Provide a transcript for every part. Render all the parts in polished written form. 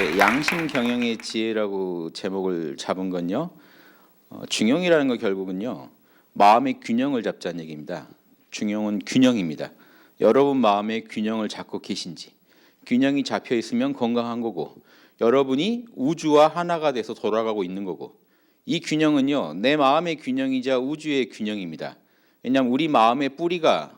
양심 경영의 지혜라고 제목을 잡은 건요. 중용이라는 거 결국은요. 마음의 균형을 잡자는 얘기입니다. 중용은 균형입니다. 여러분 마음의 균형을 잡고 계신지, 균형이 잡혀 있으면 건강한 거고, 여러분이 우주와 하나가 돼서 돌아가고 있는 거고, 이 균형은요. 내 마음의 균형이자 우주의 균형입니다. 왜냐하면 우리 마음의 뿌리가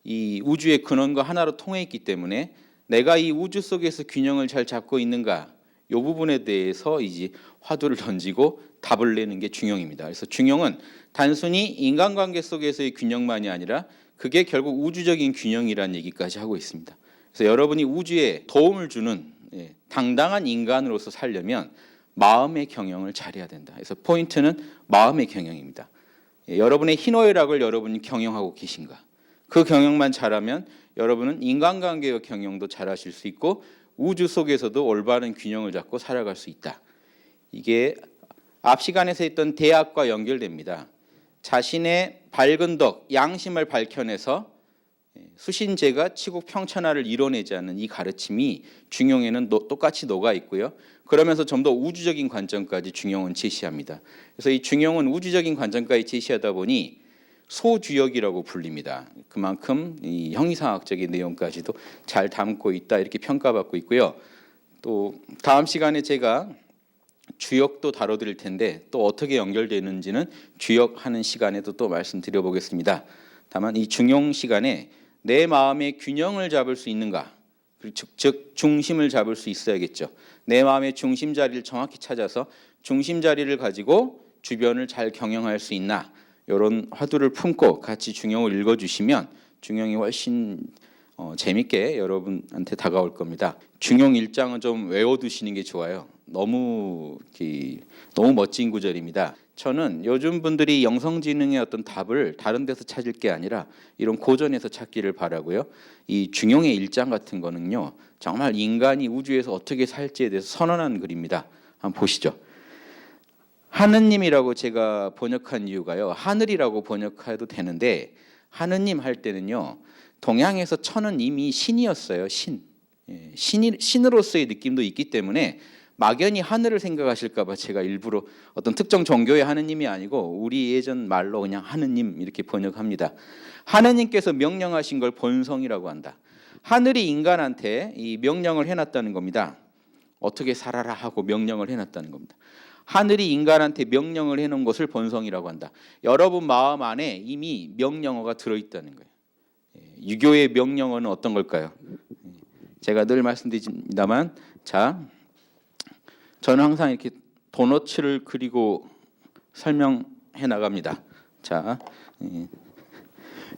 이 우주의 근원과 하나로 통해 있기 때문에 내가 이 우주 속에서 균형을 잘 잡고 있는가, 이 부분에 대해서 이제 화두를 던지고 답을 내는 게 중용입니다. 그래서 중용은 단순히 인간관계 속에서의 균형만이 아니라 그게 결국 우주적인 균형이라는 얘기까지 하고 있습니다. 그래서 여러분이 우주에 도움을 주는 당당한 인간으로서 살려면 마음의 경영을 잘해야 된다. 그래서 포인트는 마음의 경영입니다. 여러분의 희노애락을 여러분이 경영하고 계신가? 그 경영만 잘하면 여러분은 인간관계의 경영도 잘하실 수 있고 우주 속에서도 올바른 균형을 잡고 살아갈 수 있다. 이게 앞 시간에서 했던 대학과 연결됩니다. 자신의 밝은 덕, 양심을 밝혀내서 수신제가 치국평천하를 이뤄내자는 이 가르침이 중용에는 똑같이 녹아 있고요. 그러면서 좀 더 우주적인 관점까지 중용은 제시합니다. 그래서 이 중용은 우주적인 관점까지 제시하다 보니 소주역이라고 불립니다. 그만큼 이 형이상학적인 내용까지도 잘 담고 있다 이렇게 평가받고 있고요. 또 다음 시간에 제가 주역도 다뤄드릴 텐데 또 어떻게 연결되는지는 주역하는 시간에도 또 말씀드려 보겠습니다. 다만 이 중용 시간에 내 마음의 균형을 잡을 수 있는가, 즉 중심을 잡을 수 있어야겠죠. 내 마음의 중심 자리를 정확히 찾아서 중심 자리를 가지고 주변을 잘 경영할 수 있나, 이런 화두를 품고 같이 중용을 읽어주시면 중용이 훨씬 재밌게 여러분한테 다가올 겁니다. 중용 1장은 좀 외워두시는 게 좋아요. 너무 멋진 구절입니다. 저는 요즘 분들이 영성지능의 어떤 답을 다른 데서 찾을 게 아니라 이런 고전에서 찾기를 바라고요. 이 중용의 1장 같은 거는요, 정말 인간이 우주에서 어떻게 살지에 대해서 선언한 글입니다. 한번 보시죠. 하느님이라고 제가 번역한 이유가요, 하늘이라고 번역해도 되는데 하느님 할 때는요, 동양에서 천은 이미 신이었어요. 신으로서의 느낌도 있기 때문에 막연히 하늘을 생각하실까 봐 제가 일부러 어떤 특정 종교의 하느님이 아니고 우리 예전 말로 그냥 하느님 이렇게 번역합니다. 하느님께서 명령하신 걸 본성이라고 한다. 하늘이 인간한테 이 명령을 해놨다는 겁니다. 어떻게 살아라 하고 명령을 해놨다는 겁니다. 하늘이 인간한테 명령을 해놓은 것을 본성이라고 한다. 여러분 마음 안에 이미 명령어가 들어있다는 거예요. 유교의 명령어는 어떤 걸까요? 제가 늘 말씀드립니다만, 자, 저는 항상 이렇게 도너츠를 그리고 설명해 나갑니다. 자,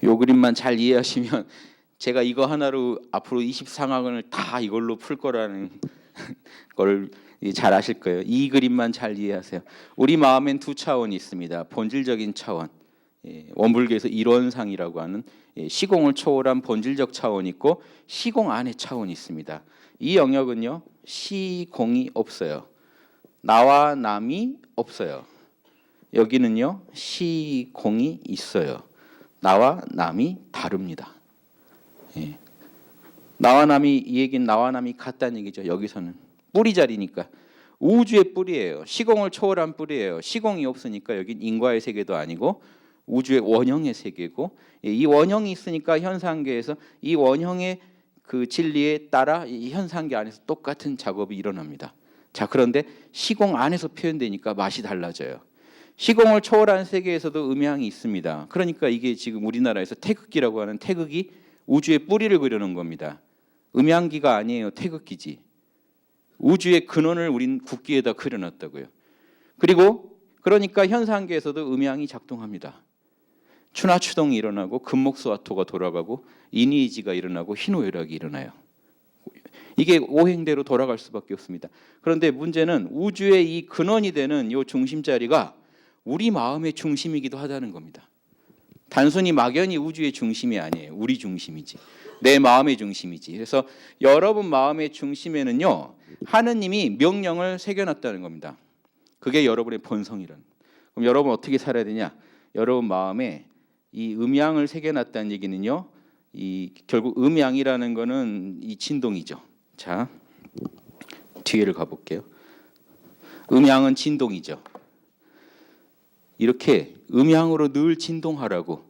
요 그림만 잘 이해하시면 제가 이거 하나로 앞으로 24강을 다 이걸로 풀 거라는 걸 잘 아실 거예요. 이 그림만 잘 이해하세요. 우리 마음엔 두 차원이 있습니다. 본질적인 차원, 원불교에서 일원상이라고 하는 시공을 초월한 본질적 차원이 있고 시공 안에 차원이 있습니다. 이 영역은요, 시공이 없어요. 나와 남이 없어요. 여기는요, 시공이 있어요. 나와 남이 다릅니다. 나와 남이, 이 얘기는 나와 남이 같다는 얘기죠. 여기서는 뿌리 자리니까 우주의 뿌리예요. 시공을 초월한 뿌리예요. 시공이 없으니까 여긴 인과의 세계도 아니고 우주의 원형의 세계고, 이 원형이 있으니까 현상계에서 이 원형의 그 진리에 따라 이 현상계 안에서 똑같은 작업이 일어납니다. 자, 그런데 시공 안에서 표현되니까 맛이 달라져요. 시공을 초월한 세계에서도 음향이 있습니다. 그러니까 이게 지금 우리나라에서 태극기라고 하는 태극이 우주의 뿌리를 그려놓은 겁니다. 음향기가 아니에요. 태극기지. 우주의 근원을 우린 국기에다 그려놨다고요. 그리고 그러니까 현상계에서도 음향이 작동합니다. 추나추동이 일어나고 금목수화토가 돌아가고 인의지가 일어나고 희노애락이 일어나요. 이게 오행대로 돌아갈 수밖에 없습니다. 그런데 문제는 우주의 이 근원이 되는 이 중심자리가 우리 마음의 중심이기도 하다는 겁니다. 단순히 막연히 우주의 중심이 아니에요. 우리 중심이지. 내 마음의 중심이지. 그래서 여러분 마음의 중심에는요, 하느님이 명령을 새겨놨다는 겁니다. 그게 여러분의 본성이란. 그럼 여러분 어떻게 살아야 되냐? 여러분 마음에 이 음양을 새겨놨다는 얘기는요, 이 결국 음양이라는 거는 이 진동이죠. 자, 뒤에를 가볼게요. 음양은 진동이죠. 이렇게 음양으로 늘 진동하라고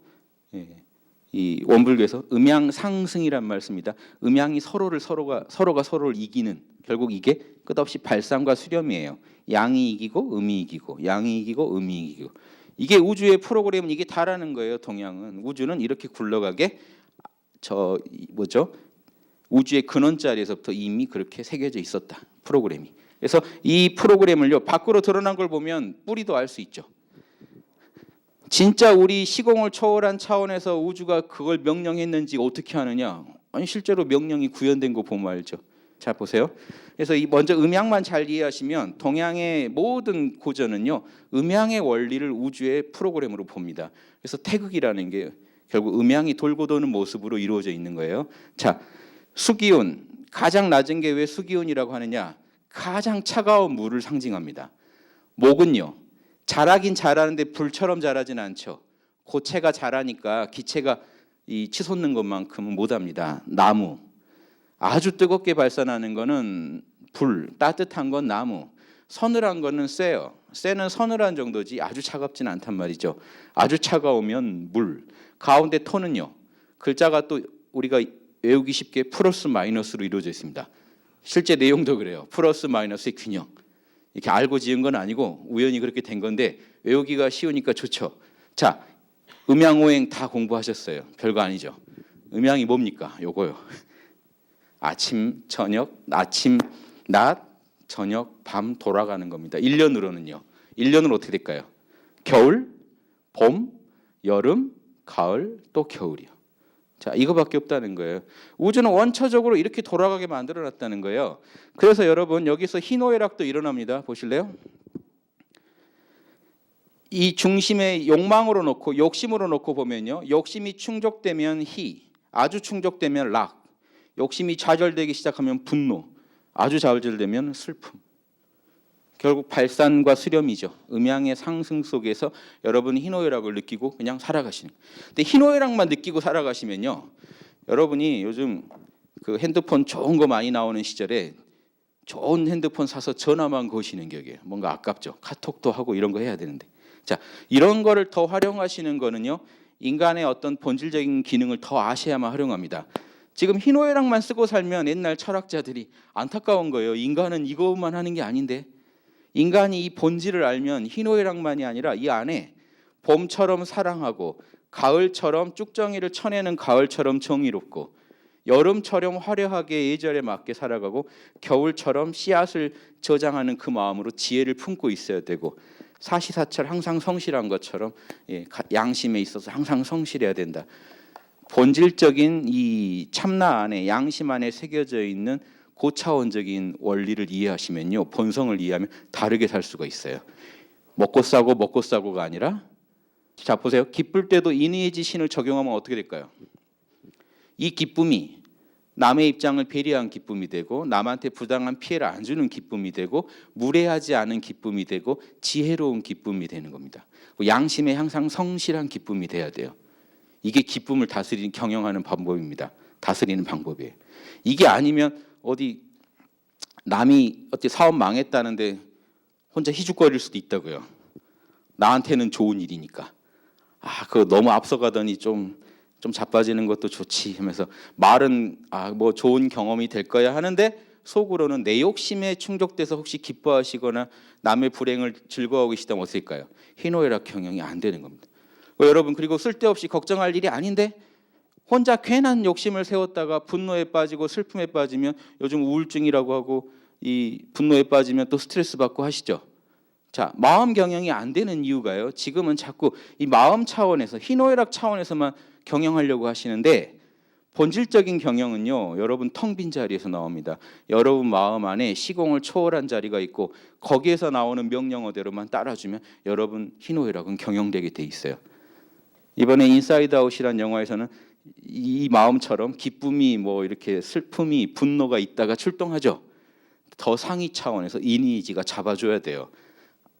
이 원불교에서 음양 상승이란 말씀입니다. 음양이 서로가 서로를 이기는, 결국 이게 끝없이 발산과 수렴이에요. 양이 이기고 음이 이기고, 양이 이기고 음이 이기고. 이게 우주의 프로그램은 이게 다라는 거예요. 동양은 우주는 이렇게 굴러가게 우주의 근원 자리에서부터 이미 그렇게 새겨져 있었다. 프로그램이. 그래서 이 프로그램을요 밖으로 드러난 걸 보면 뿌리도 알 수 있죠. 진짜 우리 시공을 초월한 차원에서 우주가 그걸 명령했는지 어떻게 하느냐? 아니 실제로 명령이 구현된 거 보면 알죠. 자 보세요. 그래서 먼저 음양만 잘 이해하시면 동양의 모든 고전은요 음양의 원리를 우주의 프로그램으로 봅니다. 그래서 태극이라는 게 결국 음양이 돌고 도는 모습으로 이루어져 있는 거예요. 자 수기운, 가장 낮은 게 왜 수기운이라고 하느냐? 가장 차가운 물을 상징합니다. 목은요 자라긴 자라는데 불처럼 자라진 않죠. 고체가 자라니까 기체가 이 치솟는 것만큼은 못합니다. 나무, 아주 뜨겁게 발산하는 거는 불, 따뜻한 건 나무, 서늘한 거는 쇠요. 쇠는 서늘한 정도지 아주 차갑진 않단 말이죠. 아주 차가우면 물. 가운데 토는요 글자가 또 우리가 외우기 쉽게 플러스 마이너스로 이루어져 있습니다. 실제 내용도 그래요. 플러스 마이너스의 균형. 이렇게 알고 지은 건 아니고 우연히 그렇게 된 건데 외우기가 쉬우니까 좋죠. 자, 음양오행 다 공부하셨어요. 별거 아니죠. 음양이 뭡니까? 요거요. 아침, 낮, 저녁, 밤 돌아가는 겁니다. 1년으로는요. 1년은 어떻게 될까요? 겨울, 봄, 여름, 가을, 또 겨울이요. 자, 이거밖에 없다는 거예요. 우주는 원초적으로 이렇게 돌아가게 만들어놨다는 거예요. 그래서 여러분 여기서 희노애락도 일어납니다. 보실래요? 이 중심에 욕망으로 놓고 욕심으로 놓고 보면요. 욕심이 충족되면 희, 아주 충족되면 락, 욕심이 좌절되기 시작하면 분노, 아주 좌절되면 슬픔. 결국 발산과 수렴이죠. 음양의 상승 속에서 여러분이 희노애락을 느끼고 그냥 살아가시는 거예요. 근데 희노애락만 느끼고 살아가시면요. 여러분이 요즘 그 핸드폰 좋은 거 많이 나오는 시절에 좋은 핸드폰 사서 전화만 거시는 격이에요. 뭔가 아깝죠. 카톡도 하고 이런 거 해야 되는데. 자, 이런 거를 더 활용하시는 거는요. 인간의 어떤 본질적인 기능을 더 아셔야만 활용합니다. 지금 희노애락만 쓰고 살면 옛날 철학자들이 안타까운 거예요. 인간은 이것만 하는 게 아닌데. 인간이 이 본질을 알면 희노애락만이 아니라 이 안에 봄처럼 사랑하고 가을처럼 쭉정이를 쳐내는 가을처럼 정의롭고 여름처럼 화려하게 예절에 맞게 살아가고 겨울처럼 씨앗을 저장하는 그 마음으로 지혜를 품고 있어야 되고 사시사철 항상 성실한 것처럼 양심에 있어서 항상 성실해야 된다. 본질적인 이 참나 안에 양심 안에 새겨져 있는 고차원적인 원리를 이해하시면요. 본성을 이해하면 다르게 살 수가 있어요. 먹고 싸고가 아니라 자 보세요. 기쁠 때도 인의의 신을 적용하면 어떻게 될까요? 이 기쁨이 남의 입장을 배려한 기쁨이 되고 남한테 부당한 피해를 안 주는 기쁨이 되고 무례하지 않은 기쁨이 되고 지혜로운 기쁨이 되는 겁니다. 양심에 항상 성실한 기쁨이 돼야 돼요. 이게 기쁨을 다스리는 경영하는 방법입니다. 다스리는 방법이에요. 이게 아니면 어디 남이 어떻게 사업 망했다는데 혼자 희죽거릴 수도 있다고요. 나한테는 좋은 일이니까. 그거 너무 앞서가더니 좀 자빠지는 것도 좋지 하면서 말은 뭐 좋은 경험이 될 거야 하는데 속으로는 내 욕심에 충족돼서 혹시 기뻐하시거나 남의 불행을 즐거워하고 계시다면 어떨까요? 희노애락 경영이 안 되는 겁니다. 여러분 그리고 쓸데없이 걱정할 일이 아닌데 혼자 괜한 욕심을 세웠다가 분노에 빠지고 슬픔에 빠지면 요즘 우울증이라고 하고 이 분노에 빠지면 또 스트레스 받고 하시죠. 자, 마음 경영이 안 되는 이유가요. 지금은 자꾸 이 마음 차원에서 희노애락 차원에서만 경영하려고 하시는데 본질적인 경영은요. 여러분 텅 빈 자리에서 나옵니다. 여러분 마음 안에 시공을 초월한 자리가 있고 거기에서 나오는 명령어대로만 따라주면 여러분 희노애락은 경영되게 돼 있어요. 이번에 인사이드 아웃이라는 영화에서는 이 마음처럼 기쁨이 뭐 이렇게 슬픔이 분노가 있다가 출동하죠. 더 상위 차원에서 이니지가 잡아줘야 돼요.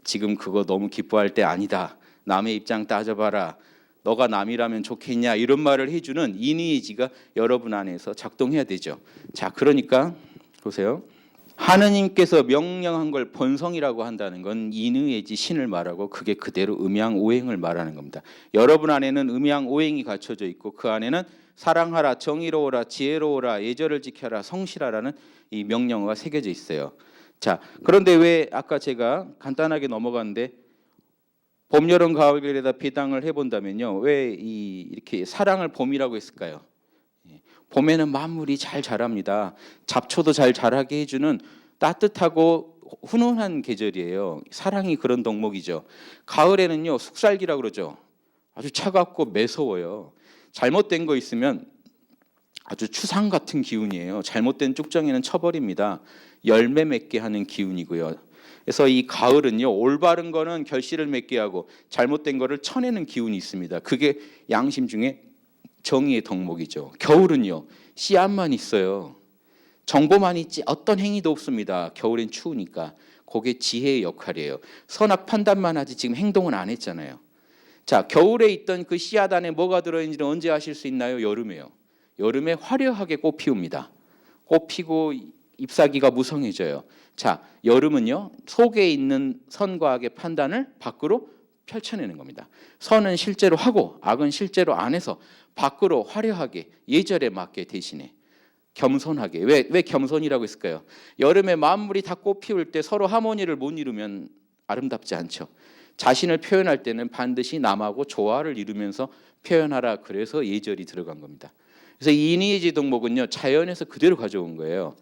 지금 그거 너무 기뻐할 때 아니다. 남의 입장 따져봐라. 너가 남이라면 좋겠냐 이런 말을 해주는 이니지가 여러분 안에서 작동해야 되죠. 자, 그러니까 보세요. 하느님께서 명령한 걸 본성이라고 한다는 건 인의예지 신을 말하고 그게 그대로 음양오행을 말하는 겁니다. 여러분 안에는 음양오행이 갖춰져 있고 그 안에는 사랑하라, 정의로워라, 지혜로워라, 예절을 지켜라, 성실하라는 이 명령어가 새겨져 있어요. 자, 그런데 왜 아까 제가 간단하게 넘어갔는데 봄, 여름, 가을, 겨울에다 비당을 해본다면요, 왜 이렇게 사랑을 봄이라고 했을까요? 봄에는 만물이 잘 자랍니다. 잡초도 잘 자라게 해주는 따뜻하고 훈훈한 계절이에요. 사랑이 그런 덕목이죠. 가을에는요, 숙살기라고 그러죠. 아주 차갑고 매서워요. 잘못된 거 있으면 아주 추상 같은 기운이에요. 잘못된 쭉정이는 쳐버립니다. 열매 맺게 하는 기운이고요. 그래서 이 가을은요, 올바른 거는 결실을 맺게 하고 잘못된 거를 쳐내는 기운이 있습니다. 그게 양심 중에 정의의 덕목이죠. 겨울은요, 씨앗만 있어요. 정보만 있지 어떤 행위도 없습니다. 겨울엔 추우니까. 그게 지혜의 역할이에요. 선악 판단만 하지 지금 행동은 안 했잖아요. 자, 겨울에 있던 그 씨앗 안에 뭐가 들어있는지는 언제 아실 수 있나요? 여름에요. 여름에 화려하게 꽃 피웁니다. 꽃 피고 잎사귀가 무성해져요. 자, 여름은요, 속에 있는 선과 악의 판단을 밖으로 펼쳐내는 겁니다. 선은 실제로 하고 악은 실제로 안 해서 밖으로 화려하게 예절에 맞게 대신에 겸손하게. 왜 겸손이라고 했을까요? 여름에 만물이 다 꽃 피울 때 서로 하모니를 못 이루면 아름답지 않죠. 자신을 표현할 때는 반드시 남하고 조화를 이루면서 표현하라. 그래서 예절이 들어간 겁니다. 그래서 인의예지 덕목은요, 자연에서 그대로 가져온 거예요.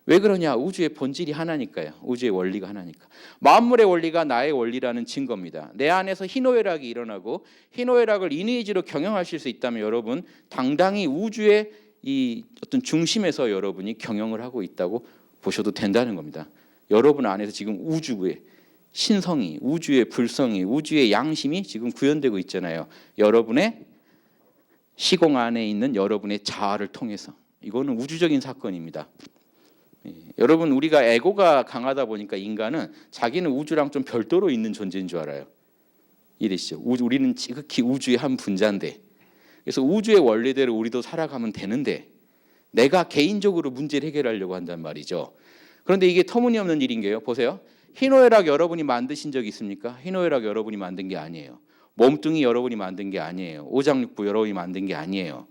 왜 그러냐? 우주의 본질이 하나니까요. 우주의 원리가 하나니까. 만물의 원리가 나의 원리라는 증거입니다. 내 안에서 희노애락이 일어나고 희노애락을 인의예지로 경영하실 수 있다면 여러분 당당히 우주의 이 어떤 중심에서 여러분이 경영을 하고 있다고 보셔도 된다는 겁니다. 여러분 안에서 지금 우주의 신성이, 우주의 불성이, 우주의 양심이 지금 구현되고 있잖아요. 여러분의 시공 안에 있는 여러분의 자아를 통해서. 이거는 우주적인 사건입니다. 여러분, 우리가 에고가 강하다 보니까 인간은 자기는 우주랑 좀 별도로 있는 존재인 줄 알아요. 이해되시죠? 우리는 지극히 우주의 한 분자인데, 그래서 우주의 원리대로 우리도 살아가면 되는데 내가 개인적으로 문제를 해결하려고 한단 말이죠. 그런데 이게 터무니없는 일인 게요. 보세요. 희노애락 여러분이 만드신 적 있습니까? 희노애락 여러분이 만든 게 아니에요. 몸뚱이 여러분이 만든 게 아니에요. 오장육부 여러분이 만든 게 아니에요.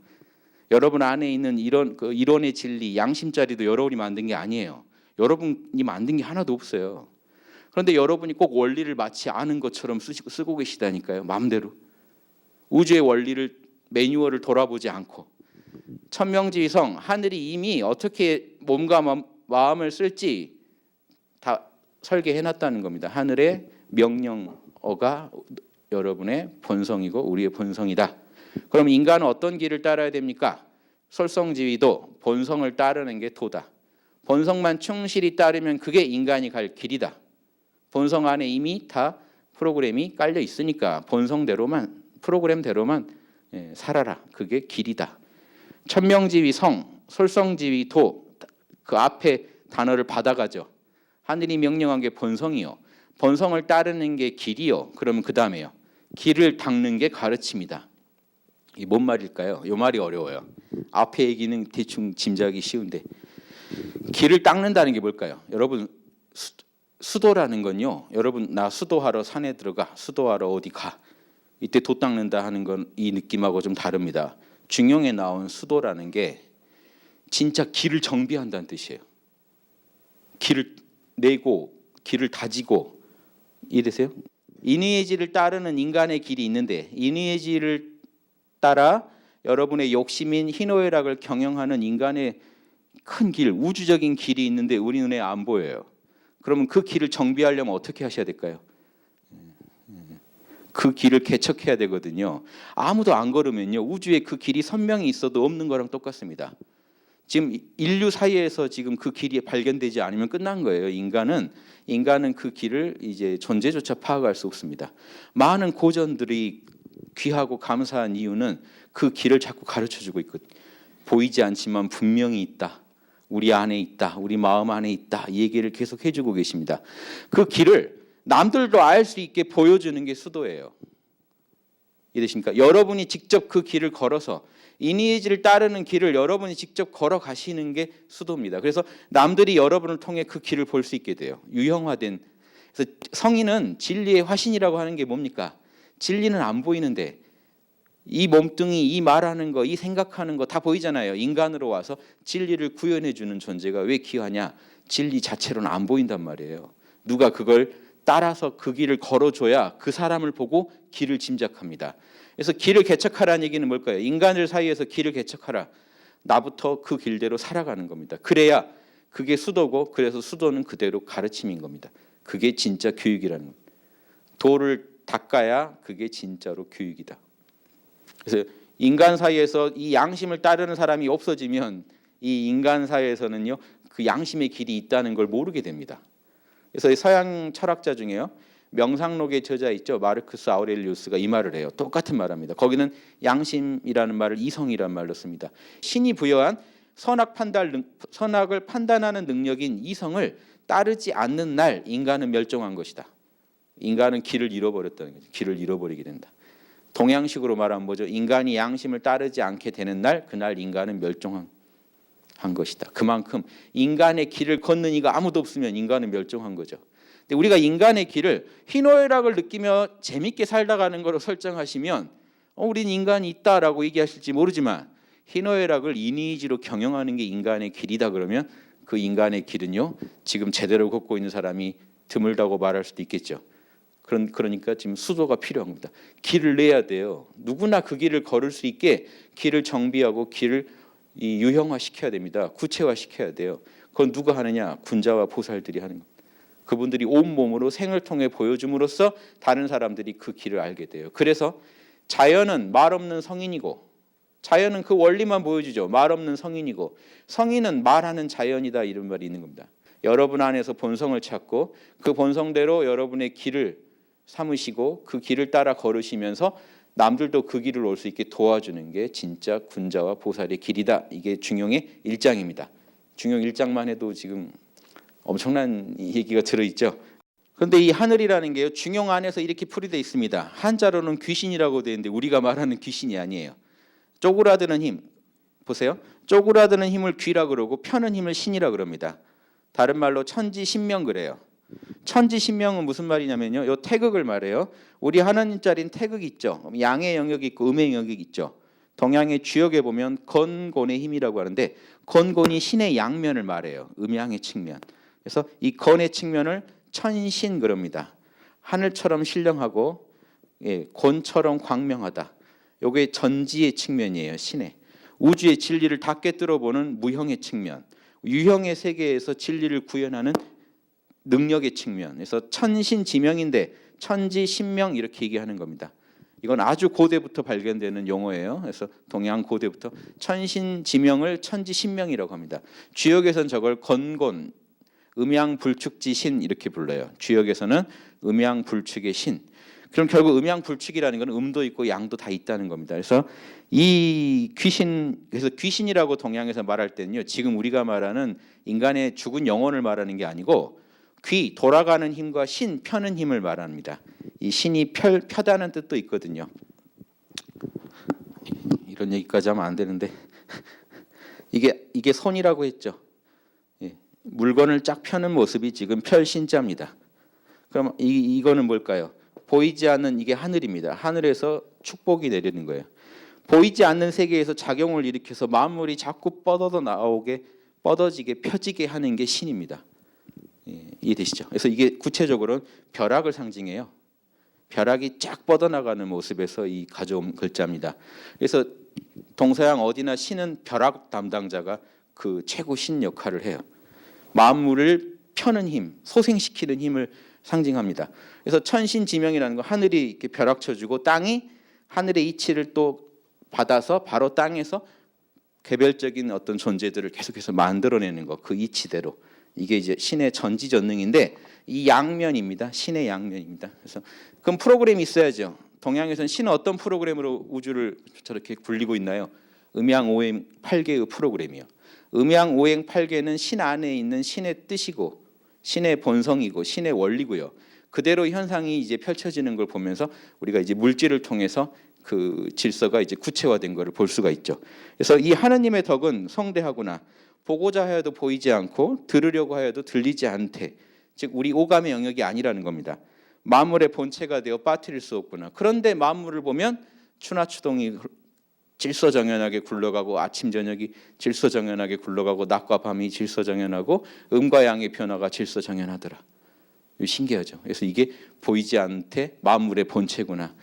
여러분 안에 있는 이런 그 이론의 진리, 양심자리도 여러분이 만든 게 아니에요. 여러분이 만든 게 하나도 없어요. 그런데 여러분이 꼭 원리를 마치 아는 것처럼 쓰고 계시다니까요. 마음대로. 우주의 원리를 매뉴얼을 돌아보지 않고 천명지성 하늘이 이미 어떻게 몸과 마음을 쓸지 다 설계해놨다는 겁니다. 하늘의 명령어가 여러분의 본성이고 우리의 본성이다. 그럼 인간은 어떤 길을 따라야 됩니까? 솔성지위도 본성을 따르는 게 도다. 본성만 충실히 따르면 그게 인간이 갈 길이다. 본성 안에 이미 다 프로그램이 깔려 있으니까 본성대로만 프로그램대로만 살아라. 그게 길이다. 천명지위 성, 솔성지위 도, 그 앞에 단어를 받아가죠. 하늘이 명령한 게 본성이요. 본성을 따르는 게 길이요. 그러면 그 다음에요. 길을 닦는 게 가르침이다. 이 뭔 말일까요? 이 말이 어려워요. 앞에 얘기는 대충 짐작이 쉬운데 길을 닦는다는 게 뭘까요? 여러분 수도라는 건요. 여러분 나 수도하러 산에 들어가. 수도하러 어디 가. 이때 도 닦는다 하는 건 이 느낌하고 좀 다릅니다. 중용에 나온 수도라는 게 진짜 길을 정비한다는 뜻이에요. 길을 내고 길을 다지고 이래세요? 인의예지를 따르는 인간의 길이 있는데 인의예지를 따라 여러분의 욕심인 희노애락을 경영하는 인간의 큰 길, 우주적인 길이 있는데 우리 눈에 안 보여요. 그러면 그 길을 정비하려면 어떻게 하셔야 될까요? 그 길을 개척해야 되거든요. 아무도 안 걸으면요. 우주에 그 길이 선명히 있어도 없는 거랑 똑같습니다. 지금 인류 사이에서 지금 그 길이 발견되지 않으면 끝난 거예요. 인간은 그 길을 이제 존재조차 파악할 수 없습니다. 많은 고전들이 귀하고 감사한 이유는 그 길을 자꾸 가르쳐주고 있거든요. 보이지 않지만 분명히 있다. 우리 안에 있다. 우리 마음 안에 있다. 이 얘기를 계속 해주고 계십니다. 그 길을 남들도 알 수 있게 보여주는 게 수도예요. 이해되십니까? 여러분이 직접 그 길을 걸어서 이니에지를 따르는 길을 여러분이 직접 걸어가시는 게 수도입니다. 그래서 남들이 여러분을 통해 그 길을 볼 수 있게 돼요. 유형화된. 그래서 성인은 진리의 화신이라고 하는 게 뭡니까? 진리는 안 보이는데 이 몸뚱이, 이 말하는 거, 이 생각하는 거 다 보이잖아요. 인간으로 와서 진리를 구현해 주는 존재가 왜 귀하냐? 진리 자체로는 안 보인단 말이에요. 누가 그걸 따라서 그 길을 걸어줘야 그 사람을 보고 길을 짐작합니다. 그래서 길을 개척하라는 얘기는 뭘까요? 인간들 사이에서 길을 개척하라. 나부터 그 길대로 살아가는 겁니다. 그래야 그게 수도고, 그래서 수도는 그대로 가르침인 겁니다. 그게 진짜 교육이라는 겁니다. 도를 닦아야 그게 진짜로 교육이다. 그래서 인간 사이에서 이 양심을 따르는 사람이 없어지면 이 인간 사회에서는요, 그 양심의 길이 있다는 걸 모르게 됩니다. 그래서 서양 철학자 중에요, 명상록의 저자 있죠, 마르크스 아우렐리우스가 이 말을 해요. 똑같은 말합니다. 거기는 양심이라는 말을 이성이라는 말로 씁니다. 신이 부여한 선악을 판단하는 능력인 이성을 따르지 않는 날 인간은 멸종한 것이다. 인간은 길을 잃어버렸다는 거죠. 길을 잃어버리게 된다. 동양식으로 말하면 뭐죠? 인간이 양심을 따르지 않게 되는 날, 그날 인간은 멸종한 것이다. 그만큼 인간의 길을 걷는 이가 아무도 없으면 인간은 멸종한 거죠. 근데 우리가 인간의 길을 희노애락을 느끼며 재밌게 살다가는 거로 설정하시면 우린 인간이 있다라고 얘기하실지 모르지만 희노애락을 이니지로 경영하는 게 인간의 길이다 그러면 그 인간의 길은요, 지금 제대로 걷고 있는 사람이 드물다고 말할 수도 있겠죠. 그러니까 지금 수도가 필요한 겁니다. 길을 내야 돼요. 누구나 그 길을 걸을 수 있게 길을 정비하고 길을 유형화시켜야 됩니다. 구체화시켜야 돼요. 그건 누가 하느냐? 군자와 보살들이 하는 겁니다. 그분들이 온몸으로 생을 통해 보여줌으로써 다른 사람들이 그 길을 알게 돼요. 그래서 자연은 말 없는 성인이고, 자연은 그 원리만 보여주죠. 말 없는 성인이고, 성인은 말하는 자연이다, 이런 말이 있는 겁니다. 여러분 안에서 본성을 찾고 그 본성대로 여러분의 길을 삼으시고 그 길을 따라 걸으시면서 남들도 그 길을 올 수 있게 도와주는 게 진짜 군자와 보살의 길이다. 이게 중용의 1장입니다. 중용 1장만 해도 지금 엄청난 얘기가 들어있죠. 그런데 이 하늘이라는 게요, 중용 안에서 이렇게 풀이되어 있습니다. 한자로는 귀신이라고 되어 있는데 우리가 말하는 귀신이 아니에요. 쪼그라드는 힘, 보세요. 쪼그라드는 힘을 귀라 그러고 펴는 힘을 신이라 그럽니다. 다른 말로 천지신명 그래요. 천지신명은 무슨 말이냐면요, 요 태극을 말해요. 우리 하나님자리는 태극이 있죠. 양의 영역이 있고 음의 영역이 있죠. 동양의 주역에 보면 건곤의 힘이라고 하는데, 건곤이 신의 양면을 말해요. 음양의 측면. 그래서 이 건의 측면을 천신 그럽니다. 하늘처럼 신령하고 곤처럼 광명하다. 요게 전지의 측면이에요. 신의 우주의 진리를 다 꿰뚫어보는 무형의 측면, 유형의 세계에서 진리를 구현하는 능력의 측면. 그래서 천신지명인데 천지신명 이렇게 얘기하는 겁니다. 이건 아주 고대부터 발견되는 용어예요. 그래서 동양 고대부터 천신지명을 천지신명이라고 합니다. 주역에서는 저걸 건곤, 음양불축지신 이렇게 불러요. 주역에서는 음양불축의 신. 그럼 결국 음양불축이라는 건 음도 있고 양도 다 있다는 겁니다. 그래서 이 귀신, 그래서 귀신이라고 동양에서 말할 때는요, 지금 우리가 말하는 인간의 죽은 영혼을 말하는 게 아니고 귀, 돌아가는 힘과 신, 펴는 힘을 말합니다. 이 신이 펴다는 뜻도 있거든요. 이런 얘기까지 하면 안 되는데 이게 손이라고 했죠. 물건을 쫙 펴는 모습이 지금 펼신자입니다. 그럼 이거는 뭘까요? 보이지 않는 이게 하늘입니다. 하늘에서 축복이 내리는 거예요. 보이지 않는 세계에서 작용을 일으켜서 만물이 자꾸 뻗어지게 펴지게 하는 게 신입니다. 이해되시죠? 그래서 이게 구체적으로는 벼락을 상징해요. 벼락이 쫙 뻗어나가는 모습에서 이 가져온 글자입니다. 그래서 동서양 어디나 신은 벼락 담당자가 그 최고 신 역할을 해요. 만물을 펴는 힘, 소생시키는 힘을 상징합니다. 그래서 천신지명이라는 거, 하늘이 이렇게 벼락 쳐주고 땅이 하늘의 이치를 또 받아서 바로 땅에서 개별적인 어떤 존재들을 계속해서 만들어내는 거, 그 이치대로. 이게 이제 신의 전지전능인데 이 양면입니다. 신의 양면입니다. 그래서 그럼 프로그램이 있어야죠. 동양에서는 신은 어떤 프로그램으로 우주를 저렇게 굴리고 있나요? 음양오행 8개의 프로그램이요. 음양오행 8개는 신 안에 있는 신의 뜻이고 신의 본성이고 신의 원리고요. 그대로 현상이 이제 펼쳐지는 걸 보면서 우리가 이제 물질을 통해서 그 질서가 이제 구체화된 것을 볼 수가 있죠. 그래서 이 하느님의 덕은 성대하구나. 보고자 하여도 보이지 않고 들으려고 하여도 들리지 않되, 즉 우리 오감의 영역이 아니라는 겁니다. 만물의 본체가 되어 빠뜨릴 수 없구나. 그런데 만물을 보면 추나 추동이 질서정연하게 굴러가고, 아침 저녁이 질서정연하게 굴러가고, 낮과 밤이 질서정연하고, 음과 양의 변화가 질서정연하더라. 신기하죠. 그래서 이게 보이지 않되 만물의 본체구나.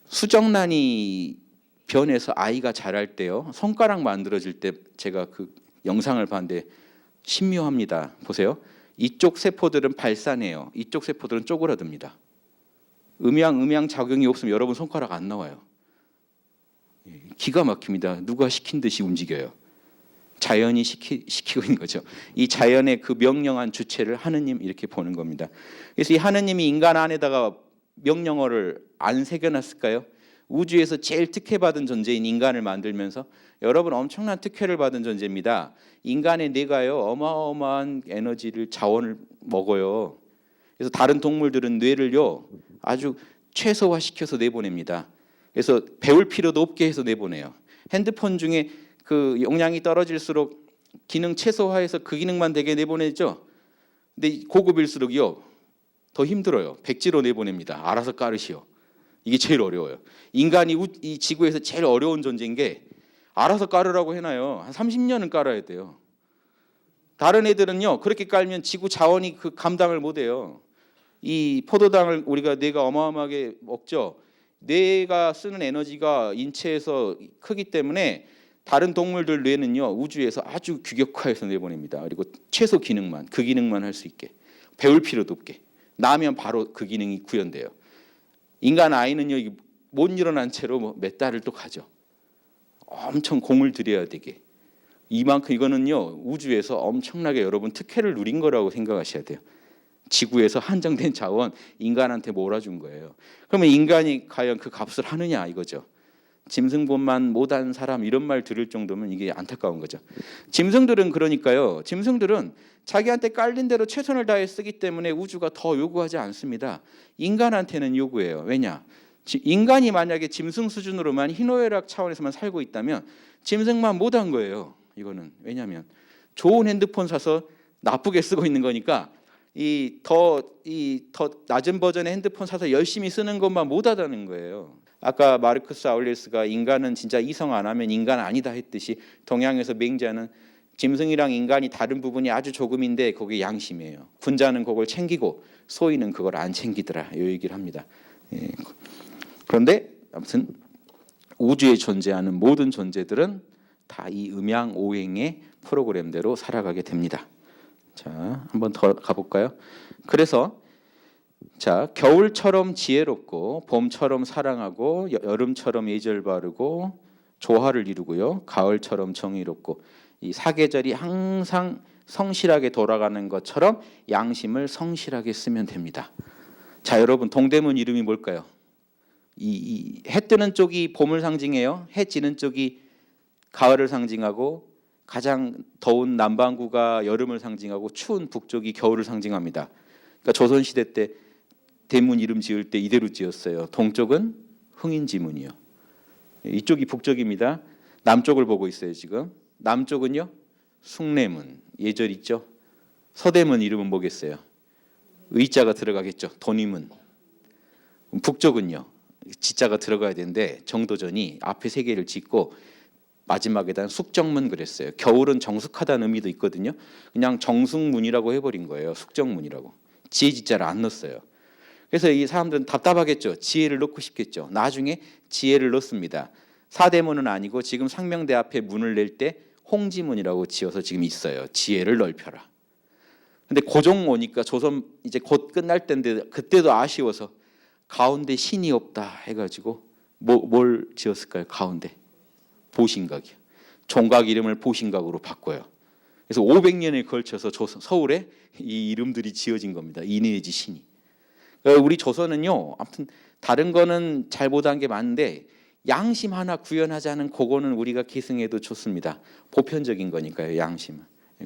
수정란이 변해서 아이가 자랄 때요, 손가락 만들어질 때 제가 그 영상을 봤는데 신묘합니다. 보세요. 이쪽 세포들은 발산해요. 이쪽 세포들은 쪼그라듭니다. 음양 작용이 없으면 여러분 손가락 안 나와요. 기가 막힙니다. 누가 시킨 듯이 움직여요. 자연이 시키고 있는 거죠. 이 자연의 그 명령한 주체를 하느님 이렇게 보는 겁니다. 그래서 이 하느님이 인간 안에다가 명령어를 안 새겨놨을까요? 우주에서 제일 특혜받은 존재인 인간을 만들면서 여러분 엄청난 특혜를 받은 존재입니다. 인간의 뇌가요 어마어마한 에너지를 자원을 먹어요. 그래서 다른 동물들은 뇌를요 아주 최소화시켜서 내보냅니다. 그래서 배울 필요도 없게 해서 내보내요. 핸드폰 중에 그 용량이 떨어질수록 기능 최소화해서 그 기능만 되게 내보내죠. 근데 고급일수록요 더 힘들어요. 백지로 내보냅니다. 알아서 깔으시오. 이게 제일 어려워요. 인간이 이 지구에서 제일 어려운 존재인 게 알아서 깔으라고 해놔요. 한 30년은 깔아야 돼요. 다른 애들은요 그렇게 깔면 지구 자원이 그 감당을 못해요. 이 포도당을 우리가 뇌가 어마어마하게 먹죠. 뇌가 쓰는 에너지가 인체에서 크기 때문에 다른 동물들 뇌는요 우주에서 아주 규격화해서 내보냅니다. 그리고 최소 기능만, 그 기능만 할 수 있게, 배울 필요도 없게, 나면 바로 그 기능이 구현돼요. 인간 아이는요 못 일어난 채로 몇 달을 또 가죠. 엄청 공을 들여야 되게. 이만큼 이거는요 우주에서 엄청나게 여러분 특혜를 누린 거라고 생각하셔야 돼요. 지구에서 한정된 자원 인간한테 몰아준 거예요. 그러면 인간이 과연 그 값을 하느냐 이거죠. 짐승본만 못한 사람 이런 말 들을 정도면 이게 안타까운 거죠. 짐승들은 그러니까요. 짐승들은 자기한테 깔린 대로 최선을 다해 쓰기 때문에 우주가 더 요구하지 않습니다. 인간한테는 요구해요. 왜냐? 인간이 만약에 짐승 수준으로만 희노애락 차원에서만 살고 있다면 짐승만 못한 거예요. 이거는 왜냐하면 좋은 핸드폰 사서 나쁘게 쓰고 있는 거니까 이 더 낮은 버전의 핸드폰 사서 열심히 쓰는 것만 못하다는 거예요. 아까 마르크스 아울리우스가 인간은 진짜 이성 안 하면 인간 아니다 했듯이 동양에서 맹자는 짐승이랑 인간이 다른 부분이 아주 조금인데 그게 양심이에요. 군자는 그걸 챙기고 소인은 그걸 안 챙기더라. 이 얘기를 합니다. 예. 그런데 아무튼 우주에 존재하는 모든 존재들은 다 이 음양오행의 프로그램대로 살아가게 됩니다. 자, 한번 더 가볼까요? 그래서 자, 겨울처럼 지혜롭고 봄처럼 사랑하고 여름처럼 예절 바르고 조화를 이루고요. 가을처럼 정의롭고 이 사계절이 항상 성실하게 돌아가는 것처럼 양심을 성실하게 쓰면 됩니다. 자, 여러분 동대문 이름이 뭘까요? 해 뜨는 쪽이 봄을 상징해요. 해 지는 쪽이 가을을 상징하고 가장 더운 남반구가 여름을 상징하고 추운 북쪽이 겨울을 상징합니다. 그러니까 조선시대 때 대문 이름 지을 때 이대로 지었어요. 동쪽은 흥인지문이요. 이쪽이 북쪽입니다. 남쪽을 보고 있어요 지금. 남쪽은요 숭례문, 예절 있죠. 서대문 이름은 뭐겠어요? 의자가 들어가겠죠. 돈이문. 북쪽은요 지자가 들어가야 되는데 정도전이 앞에 세 개를 짓고 마지막에다 숙정문 그랬어요. 겨울은 정숙하다는 의미도 있거든요. 그냥 정숙문이라고 해버린 거예요. 숙정문이라고. 지혜 지자를 안 넣었어요. 그래서 이 사람들은 답답하겠죠. 지혜를 넣고 싶겠죠. 나중에 지혜를 넣습니다. 사대문은 아니고 지금 상명대 앞에 문을 낼 때 홍지문이라고 지어서 지금 있어요. 지혜를 넓혀라. 근데 고종 오니까 조선 이제 곧 끝날 때인데 그때도 아쉬워서 가운데 신이 없다 해가지고 뭘 지었을까요? 가운데 보신각이요. 종각 이름을 보신각으로 바꿔요. 그래서 500년에 걸쳐서 서울에 이 이름들이 지어진 겁니다. 이내지 신이. 우리 조선은요. 아무튼 다른 거는 잘 못한 게 많은데 양심 하나 구현하자는 그거는 우리가 계승해도 좋습니다. 보편적인 거니까요. 양심은.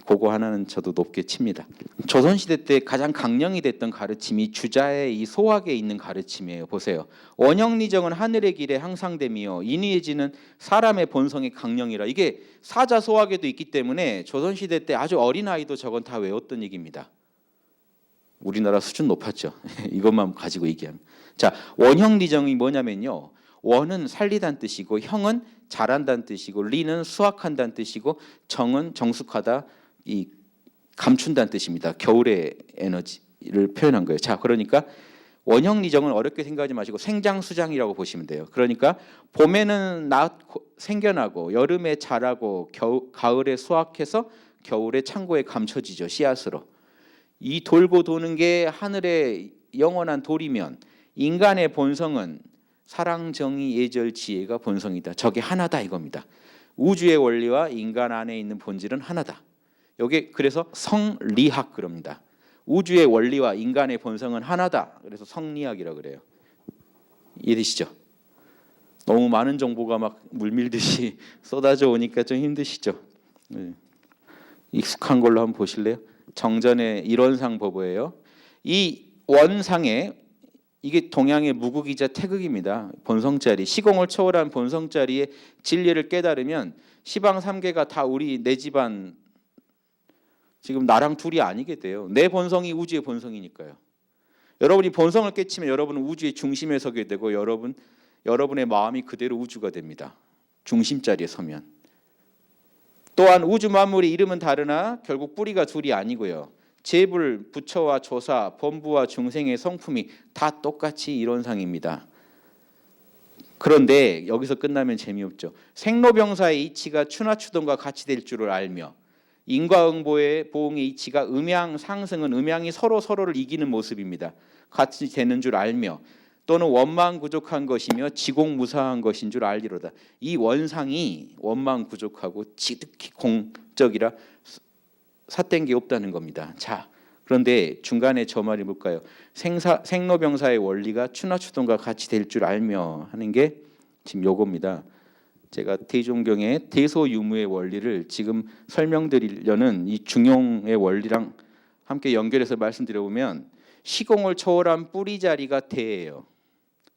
그거 하나는 저도 높게 칩니다. 조선시대 때 가장 강령이 됐던 가르침이 주자의 이 소학에 있는 가르침이에요. 보세요. 원형리정은 하늘의 길에 항상됨이요 인의지는 사람의 본성의 강령이라. 이게 사자소학에도 있기 때문에 조선시대 때 아주 어린 아이도 저건 다 외웠던 얘기입니다. 우리나라 수준 높았죠. 이것만 가지고 얘기하면. 자, 원형리정이 뭐냐면요. 원은 살리다는 뜻이고 형은 잘한다는 뜻이고 리는 수확한다는 뜻이고 정은 정숙하다, 이 감춘다는 뜻입니다. 겨울의 에너지를 표현한 거예요. 자, 그러니까 원형리정은 어렵게 생각하지 마시고 생장수장이라고 보시면 돼요. 그러니까 봄에는 생겨나고 여름에 자라고 가을에 수확해서 겨울에 창고에 감춰지죠. 씨앗으로. 이 돌고 도는 게 하늘의 영원한 돌이면 인간의 본성은 사랑, 정의, 예절, 지혜가 본성이다. 저게 하나다 이겁니다. 우주의 원리와 인간 안에 있는 본질은 하나다. 여기 그래서 성리학 그럽니다. 우주의 원리와 인간의 본성은 하나다. 그래서 성리학이라고 그래요. 이해되시죠? 너무 많은 정보가 막 물밀듯이 쏟아져 오니까 좀 힘드시죠? 네. 익숙한 걸로 한번 보실래요? 정전의 일원상 법어예요. 이 원상에 이게 동양의 무극이자 태극입니다. 본성자리, 시공을 초월한 본성자리의 진리를 깨달으면 시방 삼계가 다 우리 내 집안 지금 나랑 둘이 아니게 돼요. 내 본성이 우주의 본성이니까요. 여러분이 본성을 깨치면 여러분은 우주의 중심에 서게 되고 여러분의 마음이 그대로 우주가 됩니다. 중심자리에 서면. 또한 우주 만물의 이름은 다르나 결국 뿌리가 둘이 아니고요. 제불, 부처와 조사, 범부와 중생의 성품이 다 똑같이 이론상입니다. 그런데 여기서 끝나면 재미없죠. 생로병사의 이치가 추나추동과 같이 될 줄을 알며 인과응보의 보응의 이치가 음양 상승은 음양이 서로를 이기는 모습입니다. 같이 되는 줄 알며 또는 원망구족한 것이며 지공무사한 것인 줄 알리로다. 이 원상이 원망구족하고 지극히 공적이라 삿된 게 없다는 겁니다. 자, 그런데 중간에 저 말이 뭘까요? 생로병사의 원리가 추나추동과 같이 될 줄 알며 하는 게 지금 요겁니다. 제가 대종경의 대소유무의 원리를 지금 설명드리려는 이 중용의 원리랑 함께 연결해서 말씀드려보면 시공을 초월한 뿌리 자리가 대예요.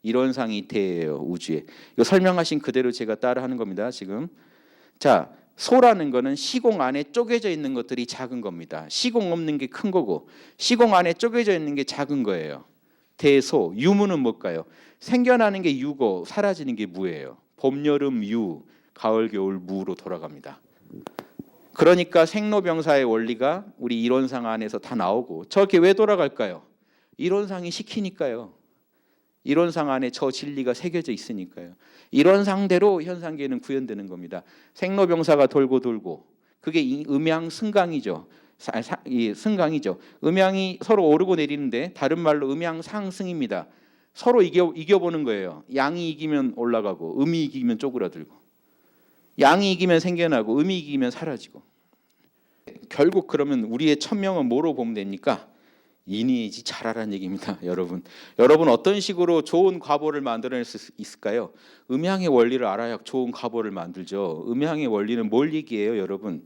이론상이 대예요. 우주에. 이거 설명하신 그대로 제가 따라하는 겁니다. 지금. 자, 소라는 거는 시공 안에 쪼개져 있는 것들이 작은 겁니다. 시공 없는 게 큰 거고 시공 안에 쪼개져 있는 게 작은 거예요. 대소, 유무는 뭘까요? 생겨나는 게 유고 사라지는 게 무예요. 봄, 여름, 유, 가을, 겨울, 무로 돌아갑니다. 그러니까 생로병사의 원리가 우리 이론상 안에서 다 나오고 저렇게 왜 돌아갈까요? 이론상이 시키니까요. 이론상 안에 저 진리가 새겨져 있으니까요. 이론상대로 현상계는 구현되는 겁니다. 생로병사가 돌고 그게 음양 승강이죠. 승강이죠. 음양이 서로 오르고 내리는데 다른 말로 음양 상승입니다. 서로 이겨보는 거예요. 양이 이기면 올라가고 음이 이기면 쪼그라들고 양이 이기면 생겨나고 음이 이기면 사라지고 결국 그러면 우리의 천명은 뭐로 보면 됩니까? 인의지 잘하라는 얘기입니다. 여러분 어떤 식으로 좋은 과보를 만들어낼 수 있을까요? 음양의 원리를 알아야 좋은 과보를 만들죠. 음양의 원리는 뭘 얘기해요? 여러분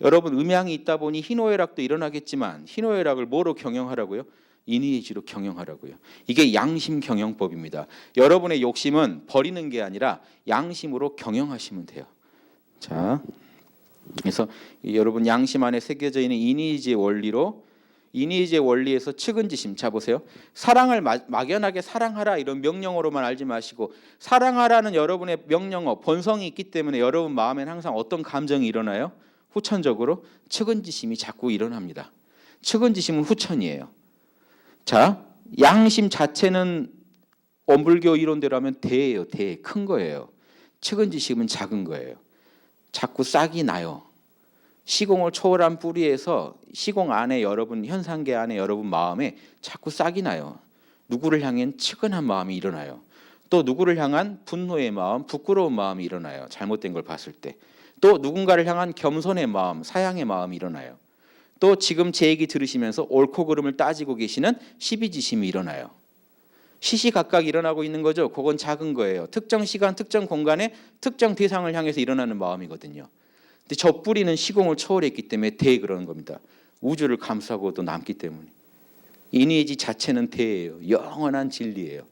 음양이 있다 보니 희노애락도 일어나겠지만 희노애락을 뭐로 경영하라고요? 인의지로 경영하라고요. 이게 양심 경영법입니다. 여러분의 욕심은 버리는 게 아니라 양심으로 경영하시면 돼요. 자, 그래서 여러분 양심 안에 새겨져 있는 인의지의 원리로 인의지의 원리에서 측은지심. 자 보세요. 사랑을 막연하게 사랑하라 이런 명령어로만 알지 마시고 사랑하라는 여러분의 명령어 본성이 있기 때문에 여러분 마음에는 항상 어떤 감정이 일어나요? 후천적으로 측은지심이 자꾸 일어납니다. 측은지심은 후천이에요. 자, 양심 자체는 원불교 이론대로 하면 대예요. 대, 큰 거예요. 측은지심은 작은 거예요. 자꾸 싹이 나요. 시공을 초월한 뿌리에서 시공 안에 여러분 현상계 안에 여러분 마음에 자꾸 싹이 나요. 누구를 향한 측은한 마음이 일어나요. 또 누구를 향한 분노의 마음, 부끄러운 마음이 일어나요. 잘못된 걸 봤을 때. 또 누군가를 향한 겸손의 마음, 사양의 마음이 일어나요. 또 지금 제 얘기 들으시면서 옳고 그름을 따지고 계시는 시비지심이 일어나요. 시시각각 일어나고 있는 거죠. 그건 작은 거예요. 특정 시간, 특정 공간에 특정 대상을 향해서 일어나는 마음이거든요. 근데 저 뿌리는 시공을 초월했기 때문에 대 그러는 겁니다. 우주를 감싸고도 남기 때문에. 인의지 자체는 대예요. 영원한 진리예요.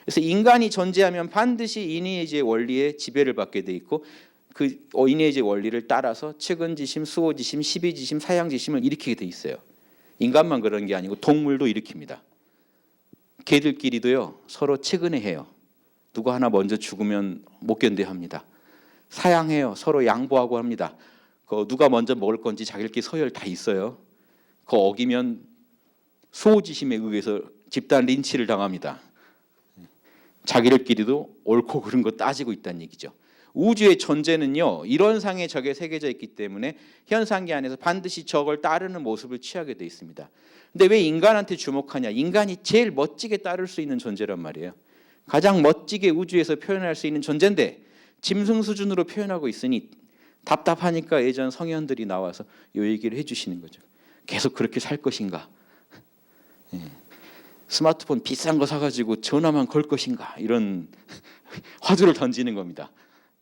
그래서 인간이 존재하면 반드시 인의지의 원리에 지배를 받게 돼 있고 그 인의지의 원리를 따라서 측은지심, 수호지심, 십이지심, 사양지심을 일으키게 돼 있어요. 인간만 그런 게 아니고 동물도 일으킵니다. 개들끼리도요 서로 측은해해요. 누구 하나 먼저 죽으면 못 견뎌합니다. 사양해요. 서로 양보하고 합니다. 누가 먼저 먹을 건지 자기들끼리 서열 다 있어요. 어기면 수호지심에 의해서 집단 린치를 당합니다. 자기들끼리도 옳고 그른 거 따지고 있다는 얘기죠. 우주의 존재는요 이런 상의 적에 새겨져 있기 때문에 현상계 안에서 반드시 적을 따르는 모습을 취하게 돼 있습니다. 근데 왜 인간한테 주목하냐? 인간이 제일 멋지게 따를 수 있는 존재란 말이에요. 가장 멋지게 우주에서 표현할 수 있는 존재인데 짐승 수준으로 표현하고 있으니 답답하니까 예전 성현들이 나와서 이 얘기를 해주시는 거죠. 계속 그렇게 살 것인가? 스마트폰 비싼 거 사가지고 전화만 걸 것인가? 이런 화두를 던지는 겁니다.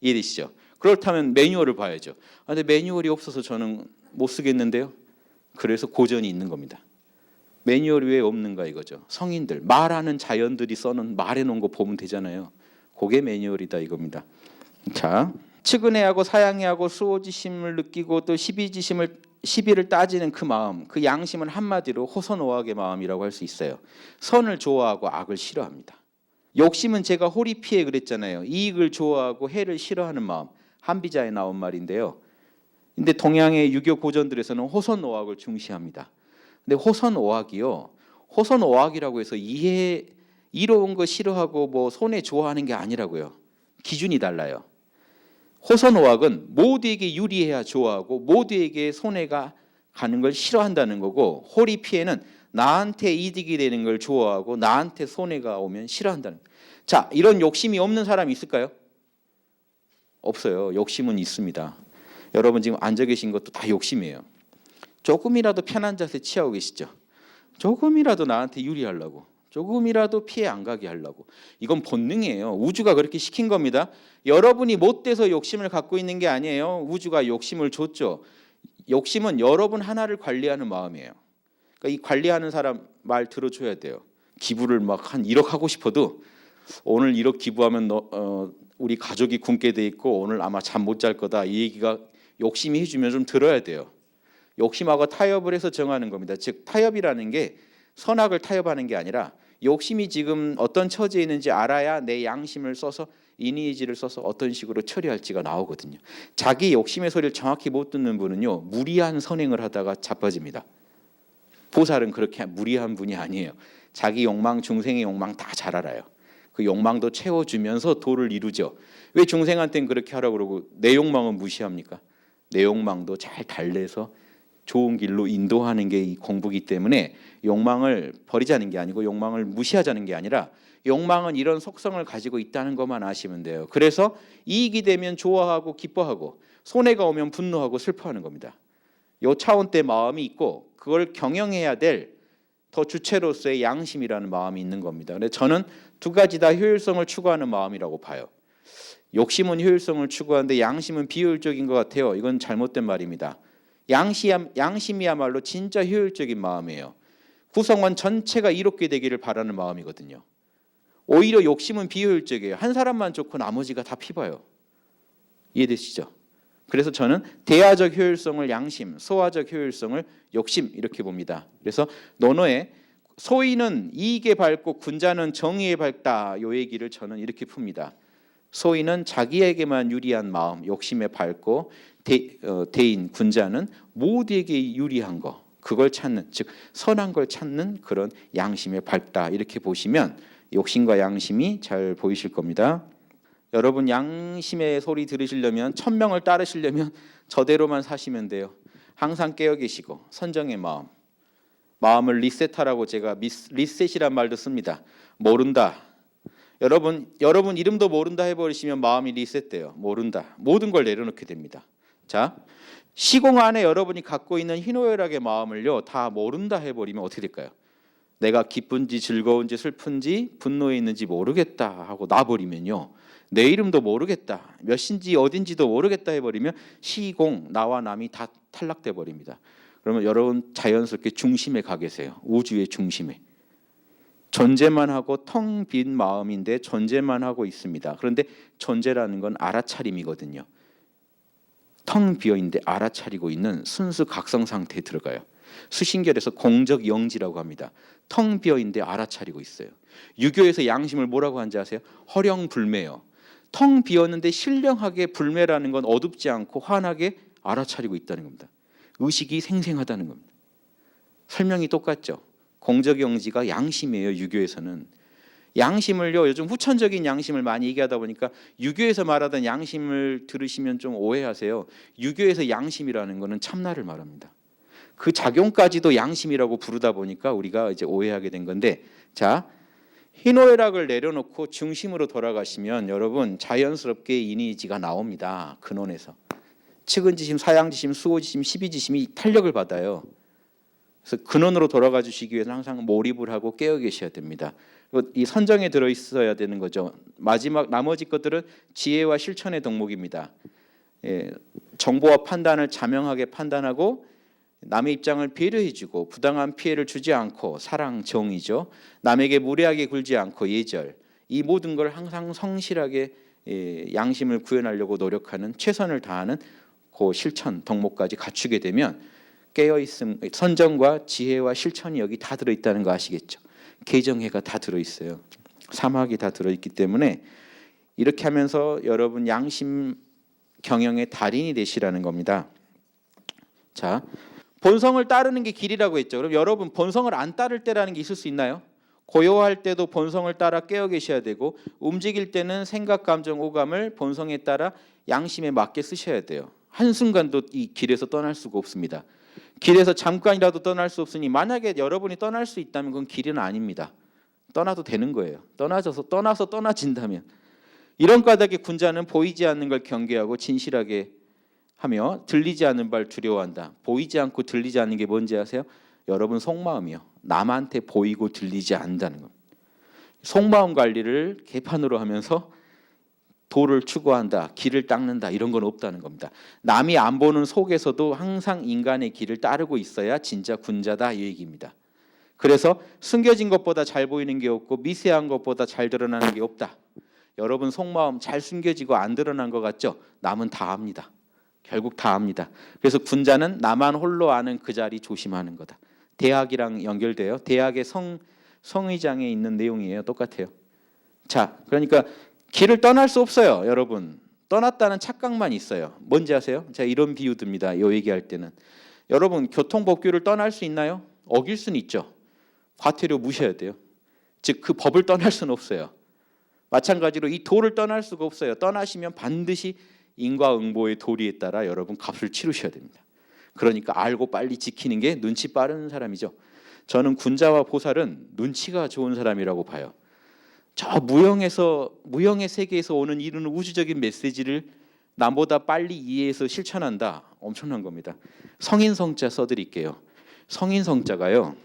이해되시죠? 그렇다면 매뉴얼을 봐야죠. 근데 매뉴얼이 없어서 저는 못 쓰겠는데요. 그래서 고전이 있는 겁니다. 매뉴얼이 왜 없는가 이거죠. 성인들, 말하는 자연들이 써놓은 말해놓은 거 보면 되잖아요. 그게 매뉴얼이다 이겁니다. 자, 측은해하고 사양해하고 수호지심을 느끼고 또 시비를 따지는 그 마음, 그 양심은 한마디로 호선오악의 마음이라고 할 수 있어요. 선을 좋아하고 악을 싫어합니다. 욕심은 제가 호리피에 그랬잖아요. 이익을 좋아하고 해를 싫어하는 마음. 한비자에 나온 말인데요. 근데 동양의 유교 고전들에서는 호선오악을 중시합니다. 근데 호선오악이요. 호선오악이라고 해서 이로운 거 싫어하고 뭐 손해 좋아하는 게 아니라고요. 기준이 달라요. 호선오악은 모두에게 유리해야 좋아하고 모두에게 손해가 가는 걸 싫어한다는 거고, 호리피에는 나한테 이득이 되는 걸 좋아하고 나한테 손해가 오면 싫어한다는 거예요. 자, 이런 욕심이 없는 사람이 있을까요? 없어요. 욕심은 있습니다. 여러분 지금 앉아 계신 것도 다 욕심이에요. 조금이라도 편한 자세 취하고 계시죠? 조금이라도 나한테 유리하려고, 조금이라도 피해 안 가게 하려고. 이건 본능이에요. 우주가 그렇게 시킨 겁니다. 여러분이 못돼서 욕심을 갖고 있는 게 아니에요. 우주가 욕심을 줬죠. 욕심은 여러분 하나를 관리하는 마음이에요. 그러니까 이 관리하는 사람 말 들어줘야 돼요. 기부를 막 한 1억 하고 싶어도 오늘 1억 기부하면 우리 가족이 굶게 돼 있고 오늘 아마 잠 못 잘 거다, 이 얘기가 욕심이 해주면 좀 들어야 돼요. 욕심하고 타협을 해서 정하는 겁니다. 즉 타협이라는 게 선악을 타협하는 게 아니라 욕심이 지금 어떤 처지에 있는지 알아야 내 양심을 써서 인의지를 써서 어떤 식으로 처리할지가 나오거든요. 자기 욕심의 소리를 정확히 못 듣는 분은요 무리한 선행을 하다가 자빠집니다. 보살은 그렇게 무리한 분이 아니에요. 자기 욕망, 중생의 욕망 다 잘 알아요. 그 욕망도 채워주면서 도를 이루죠. 왜 중생한테는 그렇게 하라고 그러고 내 욕망은 무시합니까? 내 욕망도 잘 달래서 좋은 길로 인도하는 게 이 공부이기 때문에 욕망을 버리자는 게 아니고 욕망을 무시하자는 게 아니라 욕망은 이런 속성을 가지고 있다는 것만 아시면 돼요. 그래서 이익이 되면 좋아하고 기뻐하고 손해가 오면 분노하고 슬퍼하는 겁니다. 이 차원대 마음이 있고 그걸 경영해야 될 더 주체로서의 양심이라는 마음이 있는 겁니다. 근데 저는 두 가지 다 효율성을 추구하는 마음이라고 봐요. 욕심은 효율성을 추구하는데 양심은 비효율적인 것 같아요. 이건 잘못된 말입니다. 양심이야말로 진짜 효율적인 마음이에요. 구성원 전체가 이롭게 되기를 바라는 마음이거든요. 오히려 욕심은 비효율적이에요. 한 사람만 좋고 나머지가 다 피봐요. 이해되시죠? 그래서 저는 대화적 효율성을 양심, 소화적 효율성을 욕심 이렇게 봅니다. 그래서 논어에 소인은 이익에 밝고 군자는 정의에 밝다, 이 얘기를 저는 이렇게 풉니다. 소인은 자기에게만 유리한 마음, 욕심에 밝고 대인, 군자는 모두에게 유리한 거, 그걸 찾는, 즉 선한 걸 찾는 그런 양심에 밝다, 이렇게 보시면 욕심과 양심이 잘 보이실 겁니다. 여러분 양심의 소리 들으시려면, 천명을 따르시려면 저대로만 사시면 돼요. 항상 깨어 계시고 선정의 마음, 마음을 리셋하라고 제가 리셋이란 말도 씁니다. 모른다. 여러분 이름도 모른다 해버리시면 마음이 리셋돼요. 모른다. 모든 걸 내려놓게 됩니다. 자, 시공 안에 여러분이 갖고 있는 희노애락의 마음을요 다 모른다 해버리면 어떻게 될까요? 내가 기쁜지 즐거운지 슬픈지 분노에 있는지 모르겠다 하고 놔버리면요 내 이름도 모르겠다, 몇인지 어딘지도 모르겠다 해버리면 시공, 나와 남이 다 탈락돼 버립니다. 그러면 여러분 자연스럽게 중심에 가 계세요. 우주의 중심에. 존재만 하고 텅 빈 마음인데 존재만 하고 있습니다. 그런데 존재라는 건 알아차림이거든요. 텅 비어 있는데 알아차리고 있는 순수 각성 상태에 들어가요. 수신결에서 공적 영지라고 합니다. 텅 비어 있는데 알아차리고 있어요. 유교에서 양심을 뭐라고 하는지 아세요? 허령불매요. 텅 비었는데 신령하게 불매라는 건 어둡지 않고 환하게 알아차리고 있다는 겁니다. 의식이 생생하다는 겁니다. 설명이 똑같죠. 공적 영지가 양심이에요. 유교에서는. 양심을요, 요즘 후천적인 양심을 많이 얘기하다 보니까 유교에서 말하던 양심을 들으시면 좀 오해하세요. 유교에서 양심이라는 것은 참나를 말합니다. 그 작용까지도 양심이라고 부르다 보니까 우리가 이제 오해하게 된 건데, 자, 희노애락을 내려놓고 중심으로 돌아가시면 여러분 자연스럽게 인의지가 나옵니다. 근원에서. 측은지심, 사양지심, 수호지심, 십이지심이 탄력을 받아요. 그래서 근원으로 돌아가 주시기 위해서 항상 몰입을 하고 깨어 계셔야 됩니다. 이 선정에 들어 있어야 되는 거죠. 마지막 나머지 것들은 지혜와 실천의 덕목입니다. 정보와 판단을 자명하게 판단하고 남의 입장을 배려해주고 부당한 피해를 주지 않고 사랑, 정의죠. 남에게 무례하게 굴지 않고 예절. 이 모든 걸 항상 성실하게 양심을 구현하려고 노력하는 최선을 다하는 그 실천, 덕목까지 갖추게 되면 깨어있음, 선정과 지혜와 실천이 여기 다 들어있다는 거 아시겠죠? 개정해가 다 들어있어요. 사막이 다 들어있기 때문에 이렇게 하면서 여러분 양심 경영의 달인이 되시라는 겁니다. 자, 본성을 따르는 게 길이라고 했죠. 그럼 여러분 본성을 안 따를 때라는 게 있을 수 있나요? 고요할 때도 본성을 따라 깨어 계셔야 되고 움직일 때는 생각, 감정, 오감을 본성에 따라 양심에 맞게 쓰셔야 돼요. 한순간도 이 길에서 떠날 수가 없습니다. 길에서 잠깐이라도 떠날 수 없으니 만약에 여러분이 떠날 수 있다면 그건 길은 아닙니다. 떠나도 되는 거예요. 떠나서 떠나진다면. 이런 까닭에 군자는 보이지 않는 걸 경계하고 진실하게 하며 들리지 않는 바를 두려워한다. 보이지 않고 들리지 않는 게 뭔지 아세요? 여러분 속마음이요. 남한테 보이고 들리지 않는다는 겁니다. 속마음 관리를 개판으로 하면서 도를 추구한다, 길을 닦는다 이런 건 없다는 겁니다. 남이 안 보는 속에서도 항상 인간의 길을 따르고 있어야 진짜 군자다 이 얘기입니다. 그래서 숨겨진 것보다 잘 보이는 게 없고 미세한 것보다 잘 드러나는 게 없다. 여러분 속마음 잘 숨겨지고 안 드러난 것 같죠? 남은 다 압니다. 결국 다 압니다. 그래서 군자는 나만 홀로 아는 그 자리 조심하는 거다. 대학이랑 연결돼요. 대학의 성의장에 있는 내용이에요. 똑같아요. 자, 그러니까 길을 떠날 수 없어요. 여러분 떠났다는 착각만 있어요. 뭔지 아세요? 제가 이런 비유 듭니다. 이 얘기할 때는 여러분 교통법규를 떠날 수 있나요? 어길 수는 있죠. 과태료 무셔야 돼요. 즉 그 법을 떠날 수는 없어요. 마찬가지로 이 도를 떠날 수가 없어요. 떠나시면 반드시 인과응보의 도리에 따라 여러분 값을 치르셔야 됩니다. 그러니까 알고 빨리 지키는 게 눈치 빠른 사람이죠. 저는 군자와 보살은 눈치가 좋은 사람이라고 봐요. 저 무형의 세계에서 오는 이런 우주적인 메시지를 남보다 빨리 이해해서 실천한다. 엄청난 겁니다. 성인성자 써드릴게요. 성인성자가요.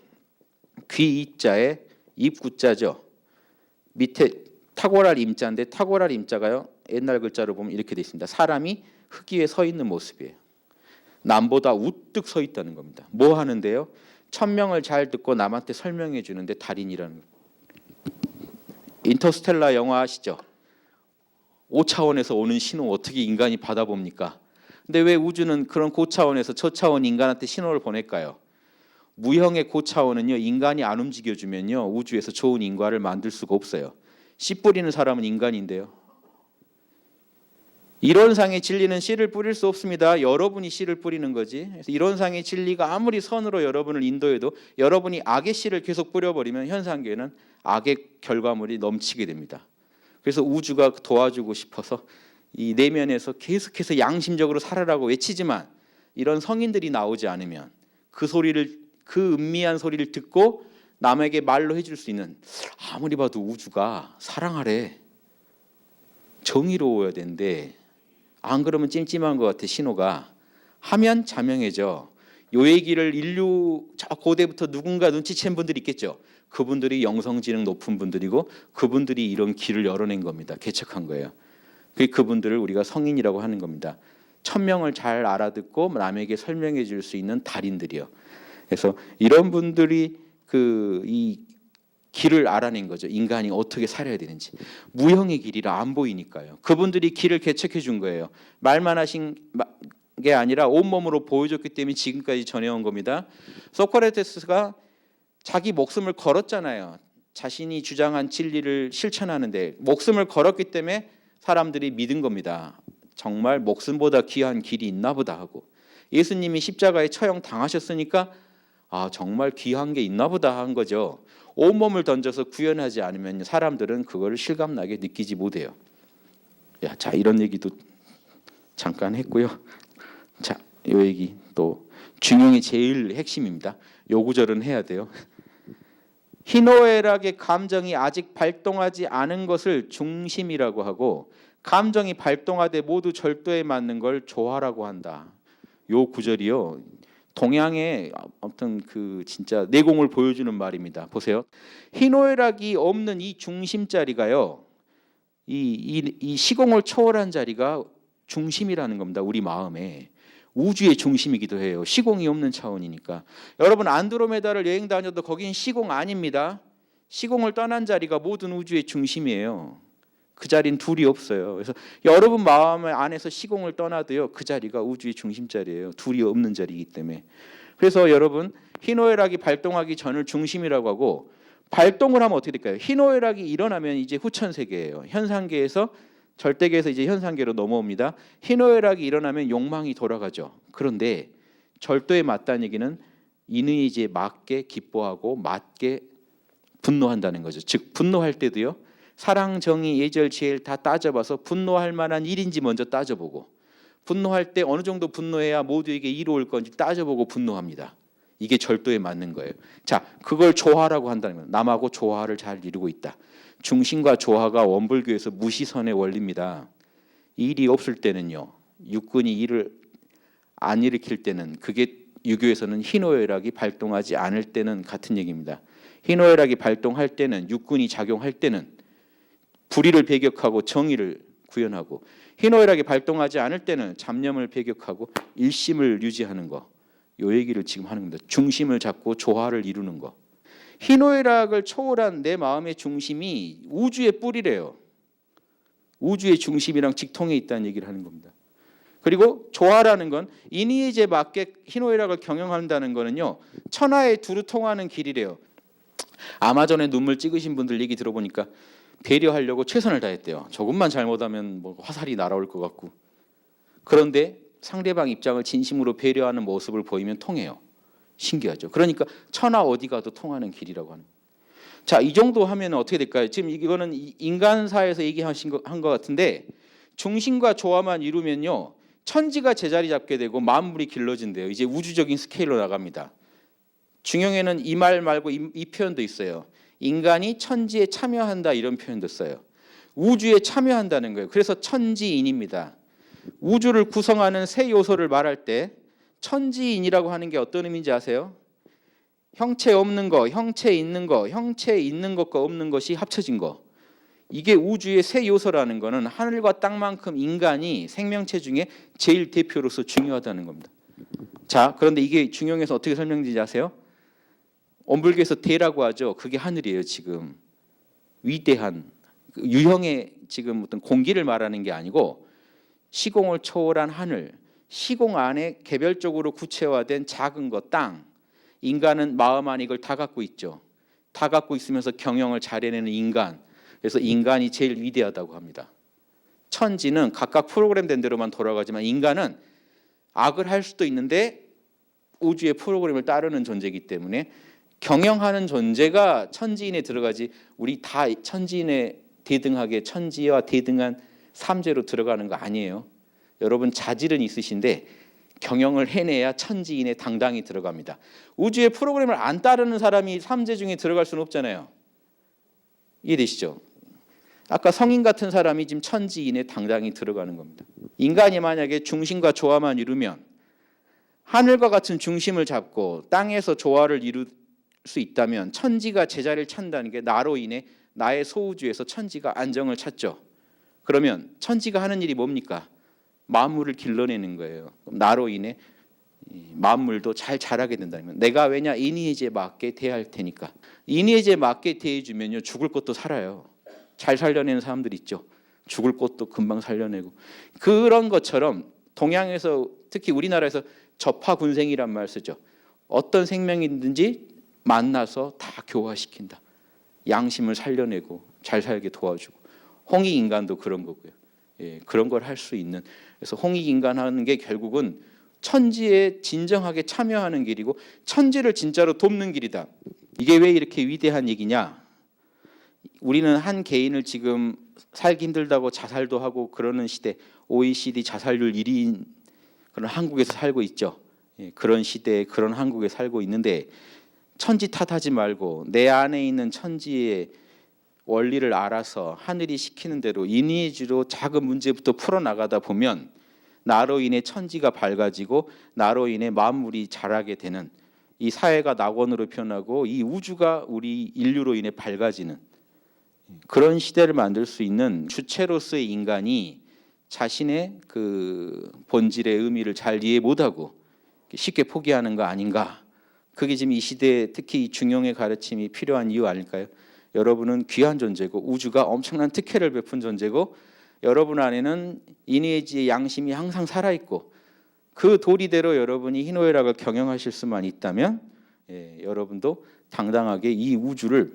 귀이자에 입구자죠. 밑에 탁월할 임자인데 탁월할 임자가요. 옛날 글자로 보면 이렇게 돼 있습니다. 사람이 흙 위에 서 있는 모습이에요. 남보다 우뚝 서 있다는 겁니다. 뭐 하는데요? 천명을 잘 듣고 남한테 설명해 주는데 달인이라는 거예요. 인터스텔라 영화 아시죠? 5차원에서 오는 신호 어떻게 인간이 받아봅니까? 근데 왜 우주는 그런 고차원에서 저차원 인간한테 신호를 보낼까요? 무형의 고차원은요, 인간이 안 움직여주면요 우주에서 좋은 인과를 만들 수가 없어요. 씨 뿌리는 사람은 인간인데요. 이론상의 진리는 씨를 뿌릴 수 없습니다. 여러분이 씨를 뿌리는 거지. 그래서 이론상의 진리가 아무리 선으로 여러분을 인도해도 여러분이 악의 씨를 계속 뿌려버리면 현상계는 악의 결과물이 넘치게 됩니다. 그래서 우주가 도와주고 싶어서 이 내면에서 계속해서 양심적으로 살아라고 외치지만 이런 성인들이 나오지 않으면 그 은미한 소리를 듣고 남에게 말로 해줄 수 있는, 아무리 봐도 우주가 사랑하래, 정의로워야 되는데 안 그러면 찜찜한 것 같아 신호가 하면 자명해져. 요 얘기를 인류 저 고대부터 누군가 눈치챈 분들이 있겠죠. 그분들이 영성지능 높은 분들이고 그분들이 이런 길을 열어낸 겁니다. 개척한 거예요. 그분들을 우리가 성인이라고 하는 겁니다. 천명을 잘 알아듣고 남에게 설명해 줄 수 있는 달인들이요. 그래서 이런 분들이 이 길을 알아낸 거죠. 인간이 어떻게 살아야 되는지. 무형의 길이라 안 보이니까요. 그분들이 길을 개척해 준 거예요. 말만 하신 게 아니라 온몸으로 보여줬기 때문에 지금까지 전해온 겁니다. 소크라테스가 자기 목숨을 걸었잖아요. 자신이 주장한 진리를 실천하는데 목숨을 걸었기 때문에 사람들이 믿은 겁니다. 정말 목숨보다 귀한 길이 있나 보다 하고, 예수님이 십자가에 처형 당하셨으니까 정말 귀한 게 있나 보다 한 거죠. 온몸을 던져서 구현하지 않으면 사람들은 그거를 실감나게 느끼지 못해요. 자, 이런 얘기도 잠깐 했고요. 자, 이 얘기 또 중용이 제일 핵심입니다. 요 구절은 해야 돼요. 희노애락의 감정이 아직 발동하지 않은 것을 중심이라고 하고, 감정이 발동하되 모두 절도에 맞는 걸 조화라고 한다. 요 구절이요, 동양의 어떤 진짜 내공을 보여주는 말입니다. 보세요. 희노애락이 없는 이 중심 자리가요, 이 시공을 초월한 자리가 중심이라는 겁니다. 우리 마음에. 우주의 중심이기도 해요. 시공이 없는 차원이니까. 여러분, 안드로메다를 여행 다녀도 거긴 시공 아닙니다. 시공을 떠난 자리가 모든 우주의 중심이에요. 그 자리는 둘이 없어요. 그래서 여러분 마음 안에서 시공을 떠나도요, 그 자리가 우주의 중심 자리예요. 둘이 없는 자리이기 때문에. 그래서 여러분, 희노애락이 발동하기 전을 중심이라고 하고, 발동을 하면 어떻게 될까요? 희노애락이 일어나면 이제 후천세계예요. 현상계에서 절대계에서 이제 현상계로 넘어옵니다. 희노애락이 일어나면 욕망이 돌아가죠. 그런데 절도에 맞다는 얘기는 인의지에 맞게 기뻐하고 맞게 분노한다는 거죠. 즉, 분노할 때도요, 사랑, 정의, 예절, 지혜를 다 따져봐서 분노할 만한 일인지 먼저 따져보고, 분노할 때 어느 정도 분노해야 모두에게 이로울 건지 따져보고 분노합니다. 이게 절도에 맞는 거예요. 자, 그걸 조화라고 한다는 거예요. 남하고 조화를 잘 이루고 있다. 중심과 조화가 원불교에서 무시선의 원리입니다. 일이 없을 때는요, 육군이 일을 안 일으킬 때는, 그게 유교에서는 희노애락이 발동하지 않을 때는 같은 얘기입니다. 희노애락이 발동할 때는, 육군이 작용할 때는 불의를 배격하고 정의를 구현하고, 희노애락이 발동하지 않을 때는 잡념을 배격하고 일심을 유지하는 거. 요 얘기를 지금 하는 겁니다. 중심을 잡고 조화를 이루는 거. 희노애락을 초월한 내 마음의 중심이 우주의 뿌리래요. 우주의 중심이랑 직통에 있다는 얘기를 하는 겁니다. 그리고 조화라는 건 인의에 맞게 희노애락을 경영한다는 거는요, 천하의 두루 통하는 길이래요. 아마존에 눈물 찍으신 분들 얘기 들어보니까 배려하려고 최선을 다했대요. 조금만 잘못하면 화살이 날아올 것 같고. 그런데 상대방 입장을 진심으로 배려하는 모습을 보이면 통해요. 신기하죠. 그러니까 천하 어디 가도 통하는 길이라고 하는. 자, 이 정도 하면 어떻게 될까요? 지금 이거는 인간사에서 얘기하신 것 같은데, 중심과 조화만 이루면요, 천지가 제자리 잡게 되고 만물이 길러진대요. 이제 우주적인 스케일로 나갑니다. 중용에는 이 말 말고 이 표현도 있어요. 인간이 천지에 참여한다, 이런 표현도 써요. 우주에 참여한다는 거예요. 그래서 천지인입니다. 우주를 구성하는 세 요소를 말할 때 천지인이라고 하는 게 어떤 의미인지 아세요? 형체 없는 거, 형체 있는 거, 형체 있는 것과 없는 것이 합쳐진 거. 이게 우주의 세 요소라는 거는 하늘과 땅만큼 인간이 생명체 중에 제일 대표로서 중요하다는 겁니다. 자, 그런데 이게 중용에서 어떻게 설명되는지 아세요? 원불교에서 대라고 하죠. 그게 하늘이에요. 지금 위대한 유형의 지금 어떤 공기를 말하는 게 아니고, 시공을 초월한 하늘, 시공 안에 개별적으로 구체화된 작은 것, 땅. 인간은 마음 안에 이걸 다 갖고 있죠. 다 갖고 있으면서 경영을 잘 해내는 인간. 그래서 인간이 제일 위대하다고 합니다. 천지는 각각 프로그램된 대로만 돌아가지만 인간은 악을 할 수도 있는데 우주의 프로그램을 따르는 존재이기 때문에 경영하는 존재가 천지인에 들어가지, 우리 다 천지인에 대등하게 천지와 대등한 삼재로 들어가는 거 아니에요. 여러분, 자질은 있으신데 경영을 해내야 천지인에 당당히 들어갑니다. 우주의 프로그램을 안 따르는 사람이 삼재 중에 들어갈 수는 없잖아요. 이해되시죠? 아까 성인 같은 사람이 지금 천지인에 당당히 들어가는 겁니다. 인간이 만약에 중심과 조화만 이루면, 하늘과 같은 중심을 잡고 땅에서 조화를 이룰 수 있다면 천지가 제자리를 찬다는 게 나로 인해 나의 소우주에서 천지가 안정을 찾죠. 그러면 천지가 하는 일이 뭡니까? 만물을 길러내는 거예요. 나로 인해 만물도 잘 자라게 된다는 거예요. 내가 왜냐? 인의의지에 맞게 대할 테니까. 인의의지에 맞게 대해주면요, 죽을 것도 살아요. 잘 살려내는 사람들 있죠. 죽을 것도 금방 살려내고. 그런 것처럼 동양에서, 특히 우리나라에서 접하군생이란 말 쓰죠. 어떤 생명이든지 만나서 다 교화시킨다. 양심을 살려내고 잘 살게 도와주고. 홍익인간도 그런 거고요. 예, 그런 걸 할 수 있는. 그래서 홍익인간 하는 게 결국은 천지에 진정하게 참여하는 길이고 천지를 진짜로 돕는 길이다. 이게 왜 이렇게 위대한 얘기냐? 우리는 한 개인을 지금 살기 힘들다고 자살도 하고 그러는 시대, OECD 자살률 1위인 그런 한국에서 살고 있죠. 예, 그런 시대에 그런 한국에 살고 있는데 천지 탓하지 말고 내 안에 있는 천지의 원리를 알아서 하늘이 시키는 대로 인의지로 작은 문제부터 풀어나가다 보면 나로 인해 천지가 밝아지고 나로 인해 만물이 자라게 되는, 이 사회가 낙원으로 변하고 이 우주가 우리 인류로 인해 밝아지는 그런 시대를 만들 수 있는 주체로서의 인간이 자신의 그 본질의 의미를 잘 이해 못하고 쉽게 포기하는 거 아닌가. 그게 지금 이 시대에 특히 중용의 가르침이 필요한 이유 아닐까요? 여러분은 귀한 존재고 우주가 엄청난 특혜를 베푼 존재고 여러분 안에는 인의지의 양심이 항상 살아있고 그 도리대로 여러분이 희노애락을 경영하실 수만 있다면 여러분도 당당하게 이 우주를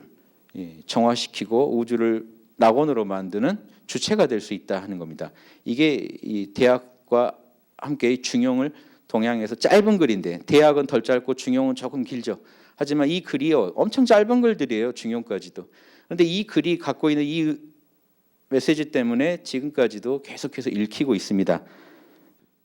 정화시키고 우주를 낙원으로 만드는 주체가 될 수 있다 하는 겁니다. 이게 이 대학과 함께 중용을 동양에서 짧은 글인데 대학은 덜 짧고 중용은 조금 길죠. 하지만 이 글이요 엄청 짧은 글들이에요. 중용까지도. 그런데 이 글이 갖고 있는 이 메시지 때문에 지금까지도 계속해서 읽히고 있습니다.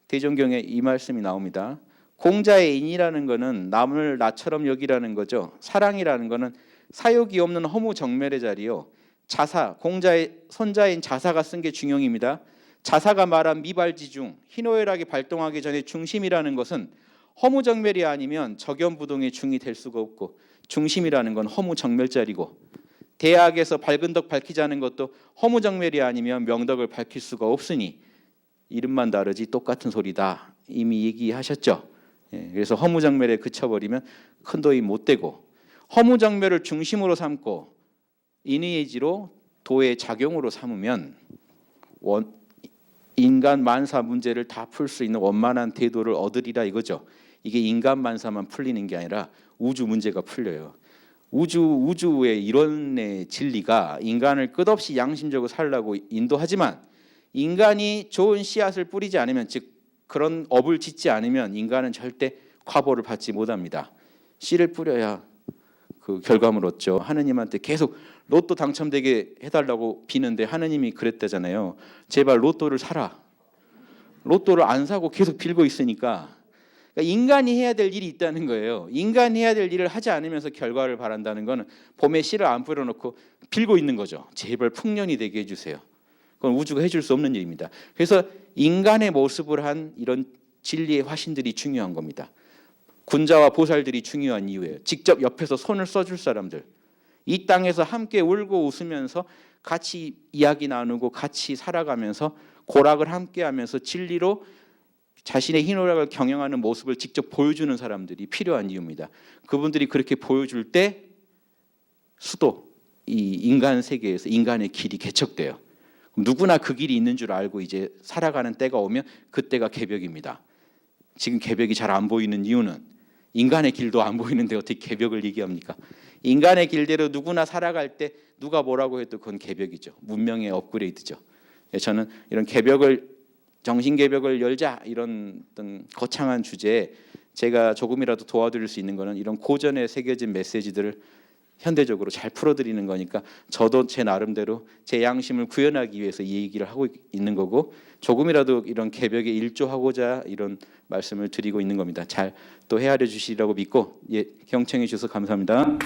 대종경에 이 말씀이 나옵니다. 공자의 인이라는 것은 남을 나처럼 여기라는 거죠. 사랑이라는 것은 사욕이 없는 허무 정멸의 자리요. 자사, 공자의 손자인 자사가 쓴 게 중용입니다. 자사가 말한 미발지중, 희노애락이 발동하기 전에 중심이라는 것은 허무정멸이 아니면 적연부동의 중이 될 수가 없고 중심이라는 건 허무정멸자리고 대학에서 밝은 덕 밝히자는 것도 허무정멸이 아니면 명덕을 밝힐 수가 없으니 이름만 다르지 똑같은 소리다. 이미 얘기하셨죠. 그래서 허무정멸에 그쳐버리면 큰 도움이 못 되고 허무정멸을 중심으로 삼고 인의의지로 도의 작용으로 삼으면 인간 만사 문제를 다 풀 수 있는 원만한 대도를 얻으리라 이거죠. 이게 인간 만사만 풀리는 게 아니라 우주 문제가 풀려요. 우주의 이론의 진리가 인간을 끝없이 양심적으로 살라고 인도하지만 인간이 좋은 씨앗을 뿌리지 않으면, 즉 그런 업을 짓지 않으면 인간은 절대 과보를 받지 못합니다. 씨를 뿌려야 그 결과물 얻죠. 하느님한테 계속 로또 당첨되게 해달라고 비는데 하느님이 그랬다잖아요. 제발 로또를 사라. 로또를 안 사고 계속 빌고 있으니까 그러니까 인간이 해야 될 일이 있다는 거예요. 인간이 해야 될 일을 하지 않으면서 결과를 바란다는 거는 봄에 씨를 안 뿌려놓고 빌고 있는 거죠. 제발 풍년이 되게 해주세요. 그건 우주가 해줄 수 없는 일입니다. 그래서 인간의 모습을 한 이런 진리의 화신들이 중요한 겁니다. 군자와 보살들이 중요한 이유예요. 직접 옆에서 손을 써줄 사람들, 이 땅에서 함께 울고 웃으면서 같이 이야기 나누고 같이 살아가면서 고락을 함께하면서 진리로 자신의 희노애락을 경영하는 모습을 직접 보여주는 사람들이 필요한 이유입니다. 그분들이 그렇게 보여줄 때 수도 이 인간 세계에서 인간의 길이 개척돼요. 누구나 그 길이 있는 줄 알고 이제 살아가는 때가 오면 그때가 개벽입니다. 지금 개벽이 잘 안 보이는 이유는 인간의 길도 안 보이는데 어떻게 개벽을 얘기합니까? 인간의 길대로 누구나 살아갈 때 누가 뭐라고 해도 그건 개벽이죠. 문명의 업그레이드죠. 저는 이런 개벽을, 정신개벽을 열자, 이런 어떤 거창한 주제에 제가 조금이라도 도와드릴 수 있는 거는 이런 고전에 새겨진 메시지들을 현대적으로 잘 풀어드리는 거니까 저도 제 나름대로 제 양심을 구현하기 위해서 이 얘기를 하고 있는 거고 조금이라도 이런 개벽에 일조하고자 이런 말씀을 드리고 있는 겁니다. 잘 또 헤아려 주시리라고 믿고 경청해 주셔서 감사합니다.